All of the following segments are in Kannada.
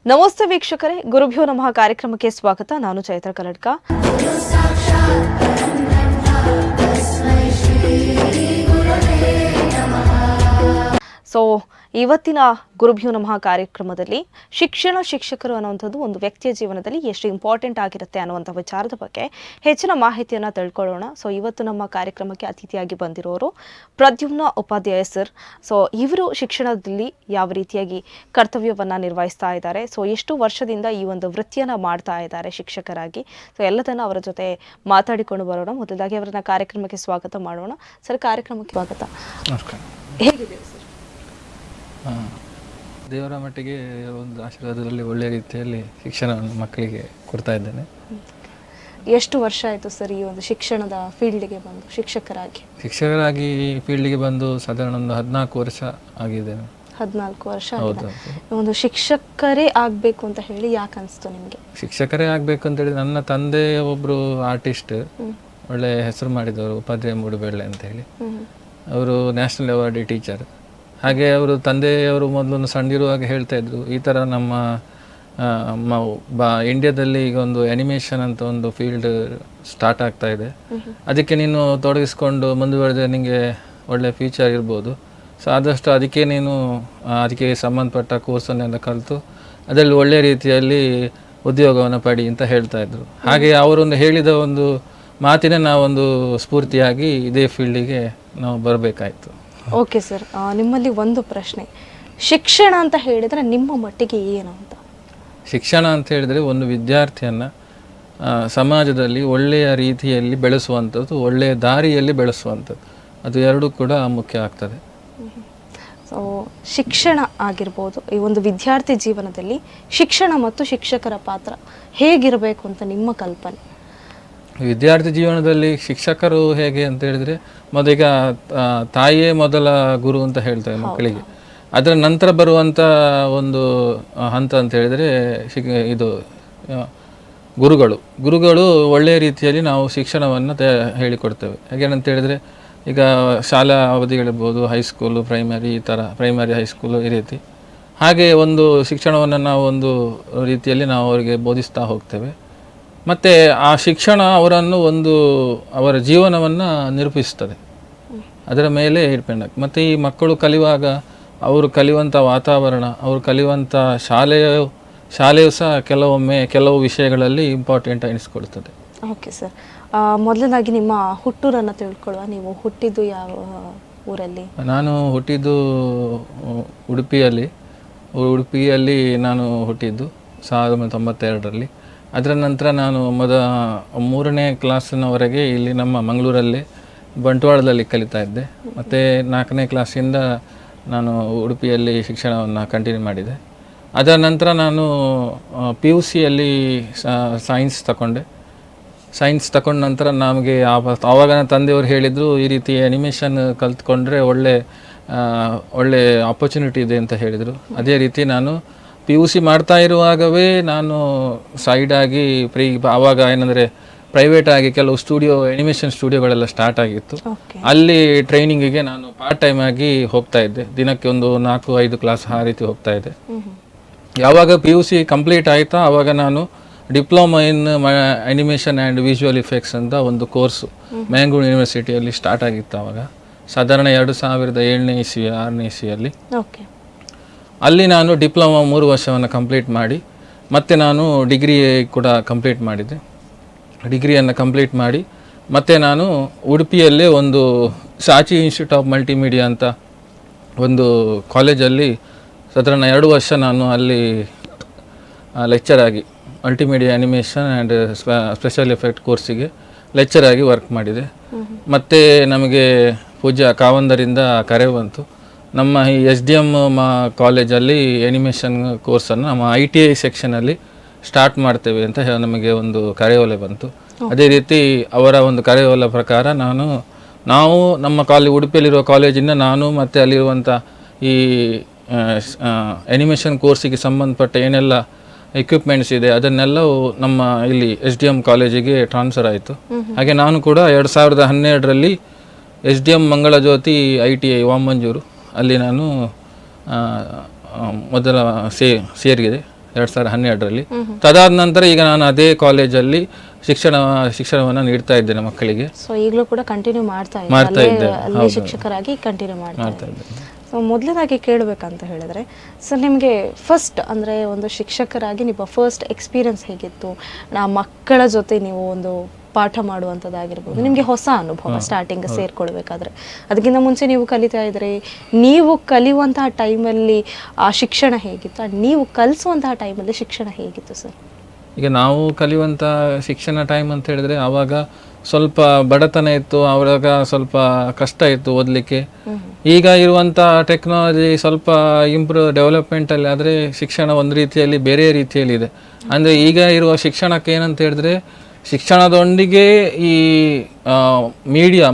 ನಮಸ್ತೆ ವೀಕ್ಷಕರೇ, ಗುರುಭ್ಯೋ ನಮಃ ಕಾರ್ಯಕ್ರಮಕ್ಕೆ ಸ್ವಾಗತ. ನಾನು ಚೈತ್ರ ಕಲ್ಲಡ್ಕ. ಸೊ ಇವತ್ತಿನ ಗುರುಭ್ಯೋ ನಮಃ ಕಾರ್ಯಕ್ರಮದಲ್ಲಿ ಶಿಕ್ಷಕರು ಅನ್ನುವಂಥದ್ದು ಒಂದು ವ್ಯಕ್ತಿಯ ಜೀವನದಲ್ಲಿ ಎಷ್ಟು ಇಂಪಾರ್ಟೆಂಟ್ ಆಗಿರುತ್ತೆ ಅನ್ನುವಂಥ ವಿಚಾರದ ಬಗ್ಗೆ ಹೆಚ್ಚಿನ ಮಾಹಿತಿಯನ್ನು ತಿಳ್ಕೊಳ್ಳೋಣ. ಸೊ ಇವತ್ತು ನಮ್ಮ ಕಾರ್ಯಕ್ರಮಕ್ಕೆ ಅತಿಥಿಯಾಗಿ ಬಂದಿರೋರು ಪ್ರದ್ಯುಮ್ನ ಉಪಾಧ್ಯಾಯ ಸರ್. ಸೊ ಇವರು ಶಿಕ್ಷಣದಲ್ಲಿ ಯಾವ ರೀತಿಯಾಗಿ ಕರ್ತವ್ಯವನ್ನು ನಿರ್ವಹಿಸ್ತಾ ಇದ್ದಾರೆ, ಸೊ ಎಷ್ಟು ವರ್ಷದಿಂದ ಈ ಒಂದು ವೃತ್ತಿಯನ್ನು ಮಾಡ್ತಾ ಇದ್ದಾರೆ ಶಿಕ್ಷಕರಾಗಿ, ಸೊ ಎಲ್ಲದನ್ನು ಅವರ ಜೊತೆ ಮಾತಾಡಿಕೊಂಡು ಬರೋಣ. ಮೊದಲಾಗಿ ಅವರನ್ನ ಕಾರ್ಯಕ್ರಮಕ್ಕೆ ಸ್ವಾಗತ ಮಾಡೋಣ. ಸರ್, ಕಾರ್ಯಕ್ರಮಕ್ಕೆ ಸ್ವಾಗತ. ಹೇಗಿದೆ ಸರ್? ದೇವರ ಮಟ್ಟಿಗೆ ಒಂದು ಆಶೀರ್ವಾದದಲ್ಲಿ ಒಳ್ಳೆಯ ರೀತಿಯಲ್ಲಿ ಶಿಕ್ಷಣವನ್ನು ಮಕ್ಕಳಿಗೆ ಕೊಡ್ತಾ ಇದ್ದೇನೆ. ಎಷ್ಟು ವರ್ಷ ಆಯಿತು ಸರ್ ಈ ಒಂದು ಶಿಕ್ಷಣದ ಫೀಲ್ಡ್ಗೆ ಬಂದು ಶಿಕ್ಷಕರಾಗಿ ಫೀಲ್ಡ್ಗೆ ಬಂದು ಸಾಧಾರಣ ಒಂದು 14 ವರ್ಷ ಆಗಿದೆ. 14 ವರ್ಷ ಆಗಿದೆ. ಒಂದು ಶಿಕ್ಷಕರೇ ಆಗಬೇಕು ಅಂತ ಹೇಳಿ ಯಾಕೆ ಅನಿಸ್ತು ನಿಮಗೆ? ಶಿಕ್ಷಕರೇ ಆಗಬೇಕು ಅಂತೇಳಿ ನನ್ನ ತಂದೆ ಒಬ್ಬರು ಆರ್ಟಿಸ್ಟ್, ಒಳ್ಳೆ ಹೆಸರು ಮಾಡಿದವರು, ಉಪಾಧ್ಯಾಯ ಮೂಡುಬೆಳ್ಳೆ ಅಂತ ಹೇಳಿ. ಅವರು ನ್ಯಾಷನಲ್ ಅವಾರ್ಡಿ ಟೀಚರ್. ಹಾಗೆ ಅವರು ತಂದೆಯವರು ಮೊದಲೊಂದು ಸಣ್ಣಿರುವಾಗ ಹೇಳ್ತಾ ಇದ್ರು, ಈ ಥರ ನಮ್ಮ ಇಂಡಿಯಾದಲ್ಲಿ ಈಗ ಒಂದು ಆ್ಯನಿಮೇಷನ್ ಅಂತ ಒಂದು ಫೀಲ್ಡ್ ಸ್ಟಾರ್ಟ್ ಆಗ್ತಾ ಇದೆ, ಅದಕ್ಕೆ ನೀನು ತೊಡಗಿಸ್ಕೊಂಡು ಮುಂದುವರೆದ್ರೆ ನಿಮಗೆ ಒಳ್ಳೆ ಫ್ಯೂಚರ್ ಇರ್ಬೋದು. ಸೊ ಆದಷ್ಟು ಅದಕ್ಕೆ ಸಂಬಂಧಪಟ್ಟ ಕೋರ್ಸನ್ನೆಲ್ಲ ಕಲಿತು ಅದರಲ್ಲಿ ಒಳ್ಳೆಯ ರೀತಿಯಲ್ಲಿ ಉದ್ಯೋಗವನ್ನು ಪಡಿ ಅಂತ ಹೇಳ್ತಾ ಇದ್ರು. ಹಾಗೆ ಅವರೊಂದು ಹೇಳಿದ ಒಂದು ಮಾತಿನ ನಾವೊಂದು ಸ್ಫೂರ್ತಿಯಾಗಿ ಇದೇ ಫೀಲ್ಡಿಗೆ ನಾವು ಬರಬೇಕಾಯಿತು. ಓಕೆ ಸರ್, ನಿಮ್ಮಲ್ಲಿ ಒಂದು ಪ್ರಶ್ನೆ, ಶಿಕ್ಷಣ ಅಂತ ಹೇಳಿದರೆ ನಿಮ್ಮ ಮಟ್ಟಿಗೆ ಏನು ಅಂತ? ಶಿಕ್ಷಣ ಅಂತ ಹೇಳಿದರೆ ಒಂದು ವಿದ್ಯಾರ್ಥಿಯನ್ನು ಸಮಾಜದಲ್ಲಿ ಒಳ್ಳೆಯ ರೀತಿಯಲ್ಲಿ ಬೆಳೆಸುವಂಥದ್ದು, ಒಳ್ಳೆಯ ದಾರಿಯಲ್ಲಿ ಬೆಳೆಸುವಂಥದ್ದು, ಅದು ಎರಡೂ ಕೂಡ ಮುಖ್ಯ ಆಗ್ತದೆ. ಸೊ ಶಿಕ್ಷಣ ಆಗಿರ್ಬೋದು, ಈ ಒಂದು ವಿದ್ಯಾರ್ಥಿ ಜೀವನದಲ್ಲಿ ಶಿಕ್ಷಣ ಮತ್ತು ಶಿಕ್ಷಕರ ಪಾತ್ರ ಹೇಗಿರಬೇಕು ಅಂತ ನಿಮ್ಮ ಕಲ್ಪನೆ? ವಿದ್ಯಾರ್ಥಿ ಜೀವನದಲ್ಲಿ ಶಿಕ್ಷಕರು ಹೇಗೆ ಅಂತ ಹೇಳಿದರೆ, ಮೊದಲಿಗ ತಾಯಿಯೇ ಮೊದಲ ಗುರು ಅಂತ ಹೇಳ್ತಾರೆ ಮಕ್ಕಳಿಗೆ. ಅದರ ನಂತರ ಬರುವಂಥ ಒಂದು ಹಂತ ಅಂತ ಹೇಳಿದರೆ ಇದು ಗುರುಗಳು ಒಳ್ಳೆಯ ರೀತಿಯಲ್ಲಿ ನಾವು ಶಿಕ್ಷಣವನ್ನು ಹೇಳಿಕೊಡ್ತೇವೆ. ಹೇಗೇನಂತ ಹೇಳಿದರೆ, ಈಗ ಶಾಲಾ ಅವಧಿಗಳಿರ್ಬೋದು, ಹೈಸ್ಕೂಲು, ಪ್ರೈಮರಿ ಹೈಸ್ಕೂಲು ಈ ರೀತಿ. ಹಾಗೆ ಒಂದು ಶಿಕ್ಷಣವನ್ನು ನಾವು ಒಂದು ರೀತಿಯಲ್ಲಿ ನಾವು ಅವರಿಗೆ ಬೋಧಿಸ್ತಾ ಹೋಗ್ತೇವೆ. ಮತ್ತು ಆ ಶಿಕ್ಷಣ ಅವರ ಜೀವನವನ್ನು ನಿರೂಪಿಸ್ತದೆ, ಅದರ ಮೇಲೆ ಡಿಪೆಂಡ್ ಆಗ್ತದೆ. ಮತ್ತು ಈ ಮಕ್ಕಳು ಕಲಿಯುವಾಗ ಅವರು ಕಲಿಯುವಂಥ ವಾತಾವರಣ, ಅವರು ಕಲಿಯುವಂಥ ಶಾಲೆಯು ಸಹ ಕೆಲವು ವಿಷಯಗಳಲ್ಲಿ ಇಂಪಾರ್ಟೆಂಟ್ ಎನಿಸ್ಕೊಳ್ತದೆ. ಓಕೆ ಸರ್, ಮೊದಲನೇದಾಗಿ ನಿಮ್ಮ ಹುಟ್ಟೂರನ್ನು ತಿಳ್ಕೊಳ್ಳುವ. ನೀವು ಹುಟ್ಟಿದ್ದು ಯಾವ ಊರಲ್ಲಿ? ನಾನು ಹುಟ್ಟಿದ್ದು ಉಡುಪಿಯಲ್ಲಿ ನಾನು ಹುಟ್ಟಿದ್ದು 1992ರಲ್ಲಿ. ಅದರ ನಂತರ ನಾನು 3ನೇ ಕ್ಲಾಸಿನವರೆಗೆ ಇಲ್ಲಿ ನಮ್ಮ ಮಂಗಳೂರಲ್ಲಿ ಬಂಟ್ವಾಳದಲ್ಲಿ ಕಲಿತಾ ಇದ್ದೆ. ಮತ್ತು 4ನೇ ಕ್ಲಾಸಿಂದ ನಾನು ಉಡುಪಿಯಲ್ಲಿ ಶಿಕ್ಷಣವನ್ನು ಕಂಟಿನ್ಯೂ ಮಾಡಿದೆ. ಅದರ ನಂತರ ನಾನು PUCಯಲ್ಲಿ ಸೈನ್ಸ್ ತಗೊಂಡ ನಂತರ ನಮಗೆ ಆವಾಗ ನನ್ನ ತಂದೆಯವರು ಹೇಳಿದರು, ಈ ರೀತಿ ಆ್ಯನಿಮೇಷನ್ ಕಲ್ತ್ಕೊಂಡ್ರೆ ಒಳ್ಳೆ ಆಪರ್ಚುನಿಟಿ ಇದೆ ಅಂತ ಹೇಳಿದರು. ಅದೇ ರೀತಿ ನಾನು PUC ಮಾಡ್ತಾ ಇರುವಾಗವೇ ನಾನು ಸೈಡಾಗಿ ಆವಾಗ ಏನಂದರೆ ಪ್ರೈವೇಟಾಗಿ ಕೆಲವು ಆ್ಯನಿಮೇಷನ್ ಸ್ಟುಡಿಯೋಗಳೆಲ್ಲ ಸ್ಟಾರ್ಟ್ ಆಗಿತ್ತು. ಅಲ್ಲಿ ಟ್ರೈನಿಂಗಿಗೆ ನಾನು ಪಾರ್ಟ್ ಟೈಮ್ ಆಗಿ ಹೋಗ್ತಾ ಇದ್ದೆ. ದಿನಕ್ಕೆ ಒಂದು 4-5 ಕ್ಲಾಸ್ ಆ ರೀತಿ ಹೋಗ್ತಾ ಇದ್ದೆ. ಯಾವಾಗ PUC ಕಂಪ್ಲೀಟ್ ಆಯಿತಾ ಆವಾಗ ನಾನು diploma in animation and visual effects ಅಂತ ಒಂದು ಕೋರ್ಸು ಮ್ಯಾಂಗ್ಳೂರ್ ಯೂನಿವರ್ಸಿಟಿಯಲ್ಲಿ ಸ್ಟಾರ್ಟ್ ಆಗಿತ್ತು. ಆವಾಗ ಸಾಧಾರಣ 2007ನೇ ಇಸ್ವಿ 6ನೇ ಇಸ್ವಿಯಲ್ಲಿ ಅಲ್ಲಿ ನಾನು ಡಿಪ್ಲೊಮಾ 3 ವರ್ಷವನ್ನು ಕಂಪ್ಲೀಟ್ ಮಾಡಿ ಮತ್ತೆ ನಾನು ಡಿಗ್ರಿ ಕೂಡ ಕಂಪ್ಲೀಟ್ ಮಾಡಿದ್ದೆ. ಡಿಗ್ರಿಯನ್ನು ಕಂಪ್ಲೀಟ್ ಮಾಡಿ ಮತ್ತು ನಾನು ಉಡುಪಿಯಲ್ಲೇ ಒಂದು ಸಾಚಿ ಇನ್ಸ್ಟಿಟ್ಯೂಟ್ ಆಫ್ ಮಲ್ಟಿಮೀಡಿಯಾ ಅಂತ ಒಂದು ಕಾಲೇಜಲ್ಲಿ ಸಾಧಾರಣ 2 ವರ್ಷ ನಾನು ಅಲ್ಲಿ ಲೆಕ್ಚರ್ ಆಗಿ multimedia animation and special effect ಕೋರ್ಸಿಗೆ ಲೆಕ್ಚರ್ ಆಗಿ ವರ್ಕ್ ಮಾಡಿದೆ. ಮತ್ತು ನಮಗೆ ಪೂಜ್ಯ ಕಾವಂದರಿಂದ ಕರೆ ಬಂತು, ನಮ್ಮ ಈ SDM ಕಾಲೇಜಲ್ಲಿ ಆ್ಯನಿಮೇಷನ್ ಕೋರ್ಸನ್ನು ನಮ್ಮ ITI ಸೆಕ್ಷನಲ್ಲಿ ಸ್ಟಾರ್ಟ್ ಮಾಡ್ತೇವೆ ಅಂತ ನಮಗೆ ಒಂದು ಕರೆಯೋಲೆ ಬಂತು. ಅದೇ ರೀತಿ ಅವರ ಒಂದು ಕರೆಯೋಲೆ ಪ್ರಕಾರ ನಾವು ನಮ್ಮ ಉಡುಪಿಯಲ್ಲಿರುವ ಕಾಲೇಜಿಂದ ನಾನು ಮತ್ತು ಅಲ್ಲಿರುವಂಥ ಈ ಆ್ಯನಿಮೇಷನ್ ಕೋರ್ಸಿಗೆ ಸಂಬಂಧಪಟ್ಟ ಏನೆಲ್ಲ ಎಕ್ವಿಪ್ಮೆಂಟ್ಸ್ ಇದೆ ಅದನ್ನೆಲ್ಲವೂ ನಮ್ಮ ಇಲ್ಲಿ SDM ಕಾಲೇಜಿಗೆ ಟ್ರಾನ್ಸ್ಫರ್ ಆಯಿತು. ಹಾಗೆ ನಾನು ಕೂಡ 2012ರಲ್ಲಿ SDM ಮಂಗಳಜ್ಯೋತಿ ITI ವಾಮಂಜೂರು ಅಲ್ಲಿ ನಾನು ಮೊದಲ ಸೇರಿದೆ. 2012ರಲ್ಲಿ. ತದಾದ ನಂತರ ಈಗ ನಾನು ಅದೇ ಕಾಲೇಜಲ್ಲಿ ಶಿಕ್ಷಣವನ್ನು ನೀಡ್ತಾ ಇದ್ದೇನೆ ಮಕ್ಕಳಿಗೆ. ಸೊ ಈಗಲೂ ಕೂಡ ಕಂಟಿನ್ಯೂ ಮಾಡ್ತಾ ಇದ್ದೆ, ಅಲ್ಲಿ ಶಿಕ್ಷಕರಾಗಿ ಕಂಟಿನ್ಯೂ ಮಾಡ್ತಾ ಇದ್ದೆ. ಸೊ ಮೊದಲನೇದಾಗಿ ಕೇಳಬೇಕಂತ ಹೇಳಿದ್ರೆ ಸರ್, ನಿಮಗೆ ಫಸ್ಟ್ ಅಂದರೆ ಒಂದು ಶಿಕ್ಷಕರಾಗಿ ನಿಮ್ಮ ಫಸ್ಟ್ ಎಕ್ಸ್ಪೀರಿಯನ್ಸ್ ಹೇಗಿತ್ತು? ಮಕ್ಕಳ ಜೊತೆ ನೀವು ಒಂದು ಪಾಠ ಮಾಡುವಂಥದ್ದಾಗಿರ್ಬೋದು, ನಿಮಗೆ ಹೊಸ ಅನುಭವ ಸ್ಟಾರ್ಟಿಂಗ್ ಸೇರ್ಕೊಳ್ಬೇಕಾದ್ರೆ. ಅದಕ್ಕಿಂತ ಮುಂಚೆ ನೀವು ಕಲಿತಾ ಇದ್ರಿ, ನೀವು ಕಲಿಯುವಂತಹ ಟೈಮಲ್ಲಿ ಆ ಶಿಕ್ಷಣ ಹೇಗಿತ್ತು, ನೀವು ಕಲಿಸುವಂತಹ ಟೈಮಲ್ಲಿ ಶಿಕ್ಷಣ ಹೇಗಿತ್ತು ಸರ್? ಈಗ ನಾವು ಕಲಿಯುವಂಥ ಶಿಕ್ಷಣ ಟೈಮ್ ಅಂತ ಹೇಳಿದ್ರೆ ಆವಾಗ ಸ್ವಲ್ಪ ಬಡತನ ಇತ್ತು, ಆವಾಗ ಸ್ವಲ್ಪ ಕಷ್ಟ ಇತ್ತು ಓದಲಿಕ್ಕೆ. ಈಗ ಇರುವಂಥ ಟೆಕ್ನಾಲಜಿ ಸ್ವಲ್ಪ ಡೆವಲಪ್ಮೆಂಟಲ್ಲಿ ಆದರೆ ಶಿಕ್ಷಣ ಒಂದು ರೀತಿಯಲ್ಲಿ ಬೇರೆ ರೀತಿಯಲ್ಲಿ ಇದೆ. ಅಂದರೆ ಈಗ ಇರುವ ಶಿಕ್ಷಣಕ್ಕೆ ಏನಂತ ಹೇಳಿದ್ರೆ, ಶಿಕ್ಷಣದೊಂದಿಗೆ ಈ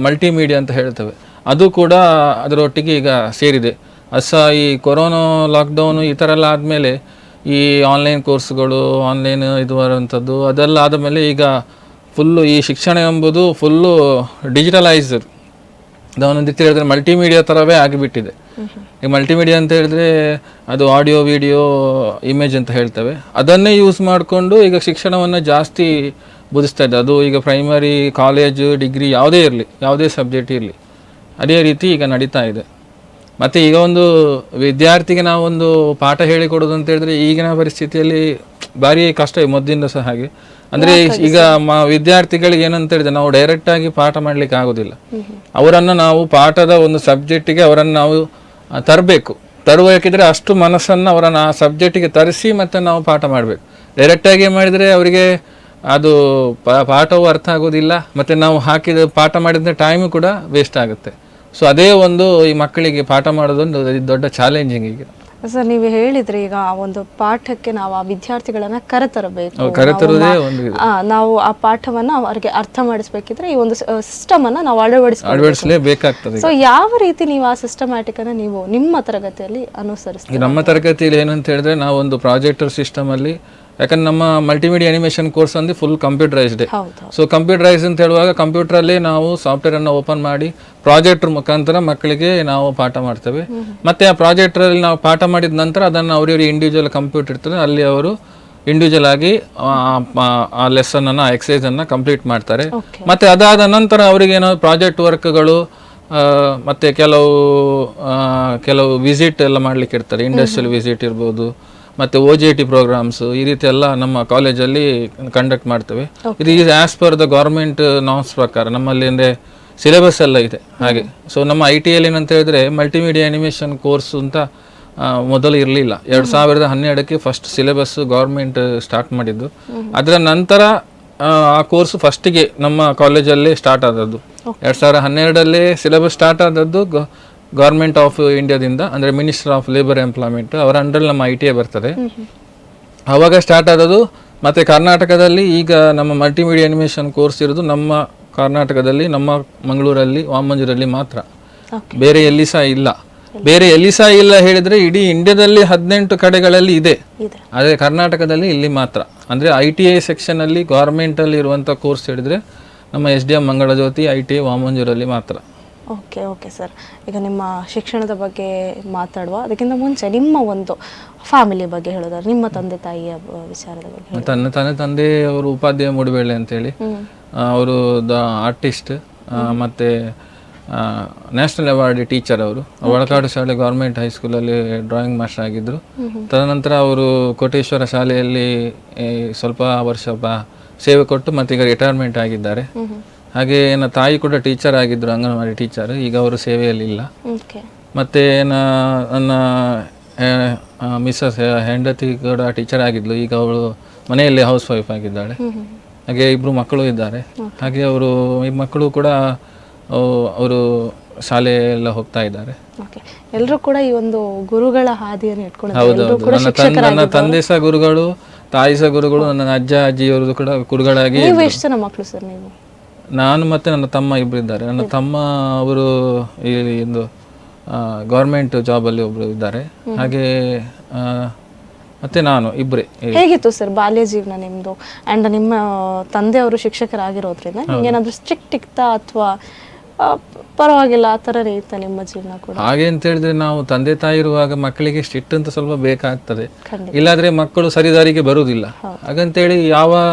ಮಲ್ಟಿಮೀಡಿಯಾ ಅಂತ ಹೇಳ್ತೇವೆ, ಅದು ಕೂಡ ಅದರೊಟ್ಟಿಗೆ ಈಗ ಸೇರಿದೆ. ಈ ಕೊರೋನಾ ಲಾಕ್ಡೌನು ಈ ಥರ ಎಲ್ಲ ಆದಮೇಲೆ ಈ ಆನ್ಲೈನ್ ಕೋರ್ಸ್ಗಳು, ಆನ್ಲೈನ್ ಇದು ಬರುವಂಥದ್ದು ಅದೆಲ್ಲ ಆದಮೇಲೆ ಈಗ ಫುಲ್ಲು ಈ ಶಿಕ್ಷಣ ಎಂಬುದು ಫುಲ್ಲು ಡಿಜಿಟಲೈಸ್ಡ್, ಅದೊಂದು ರೀತಿ ಹೇಳಿದ್ರೆ ಮಲ್ಟಿಮೀಡಿಯಾ ಥರವೇ ಆಗಿಬಿಟ್ಟಿದೆ. ಈಗ ಮಲ್ಟಿಮೀಡಿಯಾ ಅಂತ ಹೇಳಿದ್ರೆ ಅದು ಆಡಿಯೋ, ವಿಡಿಯೋ, ಇಮೇಜ್ ಅಂತ ಹೇಳ್ತೇವೆ, ಅದನ್ನೇ ಯೂಸ್ ಮಾಡಿಕೊಂಡು ಈಗ ಶಿಕ್ಷಣವನ್ನು ಜಾಸ್ತಿ ಬೋಧಿಸ್ತಾ ಇದೆ. ಅದು ಈಗ ಪ್ರೈಮರಿ, ಕಾಲೇಜು, ಡಿಗ್ರಿ ಯಾವುದೇ ಇರಲಿ, ಯಾವುದೇ ಸಬ್ಜೆಕ್ಟ್ ಇರಲಿ, ಅದೇ ರೀತಿ ಈಗ ನಡೀತಾ ಇದೆ. ಮತ್ತು ಈಗ ಒಂದು ವಿದ್ಯಾರ್ಥಿಗೆ ನಾವೊಂದು ಪಾಠ ಹೇಳಿಕೊಡೋದು ಅಂತ ಹೇಳಿದ್ರೆ ಈಗಿನ ಪರಿಸ್ಥಿತಿಯಲ್ಲಿ ಭಾರಿ ಕಷ್ಟ ಇದೆ, ಮೊದಲಿಂದ ಸಹ ಹಾಗೆ. ಅಂದರೆ ಈಗ ವಿದ್ಯಾರ್ಥಿಗಳಿಗೆ ಏನಂತ ಹೇಳಿದ್ರೆ ನಾವು ಡೈರೆಕ್ಟಾಗಿ ಪಾಠ ಮಾಡಲಿಕ್ಕೆ ಆಗೋದಿಲ್ಲ. ಅವರನ್ನು ನಾವು ಪಾಠದ ಒಂದು ಸಬ್ಜೆಕ್ಟಿಗೆ ಅವರನ್ನು ನಾವು ತರಬೇಕಿದ್ರೆ ಅಷ್ಟು ಮನಸ್ಸನ್ನು ಅವರನ್ನು ಆ ಸಬ್ಜೆಕ್ಟಿಗೆ ತರಿಸಿ ಮತ್ತು ನಾವು ಪಾಠ ಮಾಡಬೇಕು. ಡೈರೆಕ್ಟಾಗಿ ಮಾಡಿದರೆ ಅವರಿಗೆ ಅದು ಪಾಠವೂ ಅರ್ಥ ಆಗೋದಿಲ್ಲ, ಮತ್ತು ನಾವು ಹಾಕಿದ ಪಾಠ ಮಾಡಿದ ಟೈಮು ಕೂಡ ವೇಸ್ಟ್ ಆಗುತ್ತೆ. ಸೊ ಅದೇ ಒಂದು ಈ ಮಕ್ಕಳಿಗೆ ಪಾಠ ಮಾಡೋದೊಂದು ದೊಡ್ಡ ಚಾಲೆಂಜಿಂಗ್ ಈಗ. ಸರ್, ನೀವು ಹೇಳಿದ್ರಿ ಈಗ ಆ ಒಂದು ಪಾಠಕ್ಕೆ ನಾವು ಆ ವಿದ್ಯಾರ್ಥಿಗಳನ್ನ ಕರೆತರಬೇಕು, ನಾವು ಆ ಪಾಠವನ್ನ ಅವರಿಗೆ ಅರ್ಥ ಮಾಡಿಸ್ಬೇಕಿದ್ರೆ ಈ ಒಂದು ಸಿಸ್ಟಮ್ ಅನ್ನ ನಾವು ಅಳವಡಿಸಲೇಬೇಕಾಗ್ತದೆ. ಸೊ ಯಾವ ರೀತಿ ನೀವು ಆ ಸಿಸ್ಟಮ್ಯಾಟಿಕ್ ಅನ್ನ ನೀವು ನಿಮ್ಮ ತರಗತಿಯಲ್ಲಿ ಅನುಸರಿಸ್ತೀವಿ? ನಮ್ಮ ತರಗತಿಯಲ್ಲಿ ಏನಂತ ಹೇಳಿದ್ರೆ ನಾವು ಒಂದು ಪ್ರಾಜೆಕ್ಟರ್ ಸಿಸ್ಟಮ್ ಅಲ್ಲಿ, ಯಾಕಂದ್ರೆ ನಮ್ಮ ಮಲ್ಟಿಮೀಡಿಯಾ ಅನಿಮೇಷನ್ ಕೋರ್ಸ್ ಅಂದ್ರೆ ಫುಲ್ ಕಂಪ್ಯೂಟರೈಸ್ಡ್. ಸೊ ಕಂಪ್ಯೂಟರೈಸ್ ಅಂತ ಹೇಳುವಾಗ ಕಂಪ್ಯೂಟರಲ್ಲಿ ನಾವು ಸಾಫ್ಟ್ವೇರ್ ಅನ್ನು ಓಪನ್ ಮಾಡಿ ಪ್ರಾಜೆಕ್ಟರ್ ಮುಖಾಂತರ ಮಕ್ಕಳಿಗೆ ನಾವು ಪಾಠ ಮಾಡ್ತೇವೆ. ಮತ್ತೆ ಆ ಪ್ರಾಜೆಕ್ಟರಲ್ಲಿ ನಾವು ಪಾಠ ಮಾಡಿದ ನಂತರ ಅದನ್ನು ಅವರವರಿಗೆ ಇಂಡಿವಿಜುವಲ್ ಕಂಪ್ಯೂಟರ್ ಇರ್ತದೆ, ಅಲ್ಲಿ ಅವರು ಇಂಡಿವಿಜುವಲ್ ಆಗಿ ಆ ಲೆಸನ್ ಅನ್ನ, ಎಕ್ಸಸೈಸ್ ಅನ್ನ ಕಂಪ್ಲೀಟ್ ಮಾಡ್ತಾರೆ. ಮತ್ತೆ ಅದಾದ ನಂತರ ಅವರಿಗೆ ಏನೋ ಪ್ರಾಜೆಕ್ಟ್ ವರ್ಕ್ಗಳು ಮತ್ತೆ ಕೆಲವು ವಿಸಿಟ್ ಎಲ್ಲ ಮಾಡ್ಲಿಕ್ಕೆ ಇರ್ತಾರೆ, ಇಂಡಸ್ಟ್ರಿಯಲ್ ವಿಸಿಟ್ ಇರ್ಬೋದು, ಮತ್ತು OJT ಪ್ರೋಗ್ರಾಮ್ಸ್, ಈ ರೀತಿ ಎಲ್ಲ ನಮ್ಮ ಕಾಲೇಜಲ್ಲಿ ಕಂಡಕ್ಟ್ ಮಾಡ್ತೇವೆ. ಇದು is as per the government norms ಪ್ರಕಾರ ನಮ್ಮಲ್ಲಿ ಅಂದರೆ ಸಿಲೆಬಸ್ ಎಲ್ಲ ಇದೆ ಹಾಗೆ. ಸೊ ನಮ್ಮ ITಯಲ್ಲಿ ಏನಂತ ಹೇಳಿದ್ರೆ ಮಲ್ಟಿಮೀಡಿಯಾ ಅನಿಮೇಷನ್ ಕೋರ್ಸ್ ಅಂತ ಮೊದಲು ಇರಲಿಲ್ಲ. 2012ಕ್ಕೆ ಫಸ್ಟ್ ಸಿಲೆಬಸ್ ಗೌರ್ಮೆಂಟ್ ಸ್ಟಾರ್ಟ್ ಮಾಡಿದ್ದು. ಅದರ ನಂತರ ಆ ಕೋರ್ಸ್ ಫಸ್ಟಿಗೆ ನಮ್ಮ ಕಾಲೇಜಲ್ಲೇ ಸ್ಟಾರ್ಟ್ ಆದದ್ದು. 2012ರಲ್ಲಿ ಸಿಲೆಬಸ್ ಸ್ಟಾರ್ಟ್ ಆದದ್ದು ಗೌರ್ಮೆಂಟ್ ಆಫ್ ಇಂಡಿಯಾದಿಂದ, ಅಂದರೆ ಮಿನಿಸ್ಟರ್ ಆಫ್ ಲೇಬರ್ ಎಂಪ್ಲಾಯ್ಮೆಂಟ್ ಅವರ ಅಂಡರ್ ನಮ್ಮ ITA ಬರ್ತದೆ, ಆವಾಗ ಸ್ಟಾರ್ಟ್ ಆದದ್ದು. ಮತ್ತು ಕರ್ನಾಟಕದಲ್ಲಿ ಈಗ ನಮ್ಮ ಮಲ್ಟಿಮೀಡಿಯಾ ಅನಿಮೇಷನ್ ಕೋರ್ಸ್ ಇರೋದು ನಮ್ಮ ಕರ್ನಾಟಕದಲ್ಲಿ, ನಮ್ಮ ಮಂಗಳೂರಲ್ಲಿ, ವಾಮಂಜೂರಲ್ಲಿ ಮಾತ್ರ, ಬೇರೆ ಎಲ್ಲಿ ಸಹ ಇಲ್ಲ. ಬೇರೆ ಎಲ್ಲಿ ಸಹ ಇಲ್ಲ ಹೇಳಿದರೆ ಇಡೀ ಇಂಡಿಯಾದಲ್ಲಿ 18 ಕಡೆಗಳಲ್ಲಿ ಇದೆ, ಆದರೆ ಕರ್ನಾಟಕದಲ್ಲಿ ಇಲ್ಲಿ ಮಾತ್ರ. ಅಂದರೆ ITA ಸೆಕ್ಷನಲ್ಲಿ ಗೌರ್ಮೆಂಟಲ್ಲಿ ಇರುವಂಥ ಕೋರ್ಸ್ ಹೇಳಿದರೆ ನಮ್ಮ SDM ಮಂಗಳಜ್ಯೋತಿ ITA ವಾಮಂಜೂರಲ್ಲಿ ಮಾತ್ರ. ಓಕೆ ಸರ್, ಈಗ ನಿಮ್ಮ ಶಿಕ್ಷಣದ ಬಗ್ಗೆ ಮಾತಾಡುವ ಅದಕ್ಕಿಂತ ಮುಂಚೆ ನಿಮ್ಮ ಒಂದು ಫ್ಯಾಮಿಲಿ ಬಗ್ಗೆ ಹೇಳೋದಾದ್ರೆ ನಿಮ್ಮ ತಂದೆ ತಾಯಿಯ ವಿಚಾರದ ಬಗ್ಗೆ. ನನ್ನ ತಂದೆ ಅವರು ಉಪಾಧ್ಯಾಯ ಮೂಡಬೇಳೆ ಅಂತೇಳಿ, ಅವರು ಆರ್ಟಿಸ್ಟ್ ಮತ್ತು ನ್ಯಾಷನಲ್ ಅವಾರ್ಡ್ ಟೀಚರ್. ಅವರು ಒಳಕಾಡು ಶಾಲೆ ಗೌರ್ಮೆಂಟ್ ಹೈಸ್ಕೂಲಲ್ಲಿ ಡ್ರಾಯಿಂಗ್ ಮಾಸ್ಟರ್ ಆಗಿದ್ದರು. ತದನಂತರ ಅವರು ಕೋಟೇಶ್ವರ ಶಾಲೆಯಲ್ಲಿ ಸ್ವಲ್ಪ ವರ್ಷ ಸೇವೆ ಕೊಟ್ಟು ಮತ್ತೀಗ ರಿಟೈರ್ಮೆಂಟ್ ಆಗಿದ್ದಾರೆ. ಹಾಗೆ ನನ್ನ ತಾಯಿ ಕೂಡ ಟೀಚರ್ ಆಗಿದ್ದರು, ಅಂಗನವಾಡಿ ಟೀಚರ್. ಈಗ ಅವರು ಸೇವೆಯಲ್ಲಿ ಇಲ್ಲ. ಮತ್ತು ನನ್ನ ಮಿಸ್ಸಸ್ ಹೆಂಡತಿ ಕೂಡ ಟೀಚರ್ ಆಗಿದ್ಲು, ಈಗ ಅವಳು ಮನೆಯಲ್ಲಿ ಹೌಸ್ ವೈಫ್ ಆಗಿದ್ದಾಳೆ. ಹಾಗೆ 2 ಮಕ್ಕಳು ಇದ್ದಾರೆ. ಹಾಗೆ ಈ ಮಕ್ಕಳು ಕೂಡ ಅವರು ಶಾಲೆ ಎಲ್ಲ ಹೋಗ್ತಾ ಇದ್ದಾರೆ. ಎಲ್ಲರೂ ಕೂಡ ಈ ಒಂದು ಗುರುಗಳ ಹಾದಿಯನ್ನು ಇಟ್ಕೊಂಡು. ಹೌದೌದು, ನನ್ನ ತಂದೆ ಸಹ ಗುರುಗಳು, ತಾಯಿ ಸಹ ಗುರುಗಳು, ನನ್ನ ಅಜ್ಜ ಅಜ್ಜಿಯವರು ಕೂಡ ಗುರುಗಳಾಗಿ. ಎಷ್ಟು ಜನ ಮಕ್ಕಳು ಸರ್ ನೀವು? ನಾನು ಮತ್ತು ನನ್ನ ತಮ್ಮ ಇಬ್ಬರು ಇದ್ದಾರೆ. ನನ್ನ ತಮ್ಮ ಅವರು ಈ ಒಂದು ಗೌರ್ಮೆಂಟ್ ಜಾಬಲ್ಲಿ ಒಬ್ಬರು ಇದ್ದಾರೆ. ಹಾಗೆ ಮತ್ತೆ ನಾನು ಇಬ್ಬರೇ. ಹೇಗಿತ್ತು ಸರ್ ಬಾಲ್ಯ ಜೀವನ ನಿಮ್ಮದು? ಆ್ಯಂಡ್ ನಿಮ್ಮ ತಂದೆಯವರು ಶಿಕ್ಷಕರಾಗಿರೋದ್ರಿಂದ ನಿಮ್ಗೆ ಏನಾದರೂ ಸ್ಟ್ರಿಕ್ಟ್ ಇತ್ತಾ ಅಥವಾ ಪರವಾಗಿಲ್ಲ, ಆ ಥರನೇ ಇತ್ತ ನಿಮ್ಮ ಜೀವನ ಕೂಡ? ಹಾಗೆ ಅಂತ ಹೇಳಿದ್ರೆ ನಾವು ತಂದೆ ತಾಯಿ ಇರುವಾಗ ಮಕ್ಕಳಿಗೆ ಸ್ಟ್ರಿಕ್ಟ್ ಅಂತ ಸ್ವಲ್ಪ ಬೇಕಾಗ್ತದೆ, ಖಂಡಿತ. ಇಲ್ಲಾದ್ರೆ ಮಕ್ಕಳು ಸರಿದಾರಿಗೆ ಬರುವುದಿಲ್ಲ. ಹಾಗಂತೇಳಿ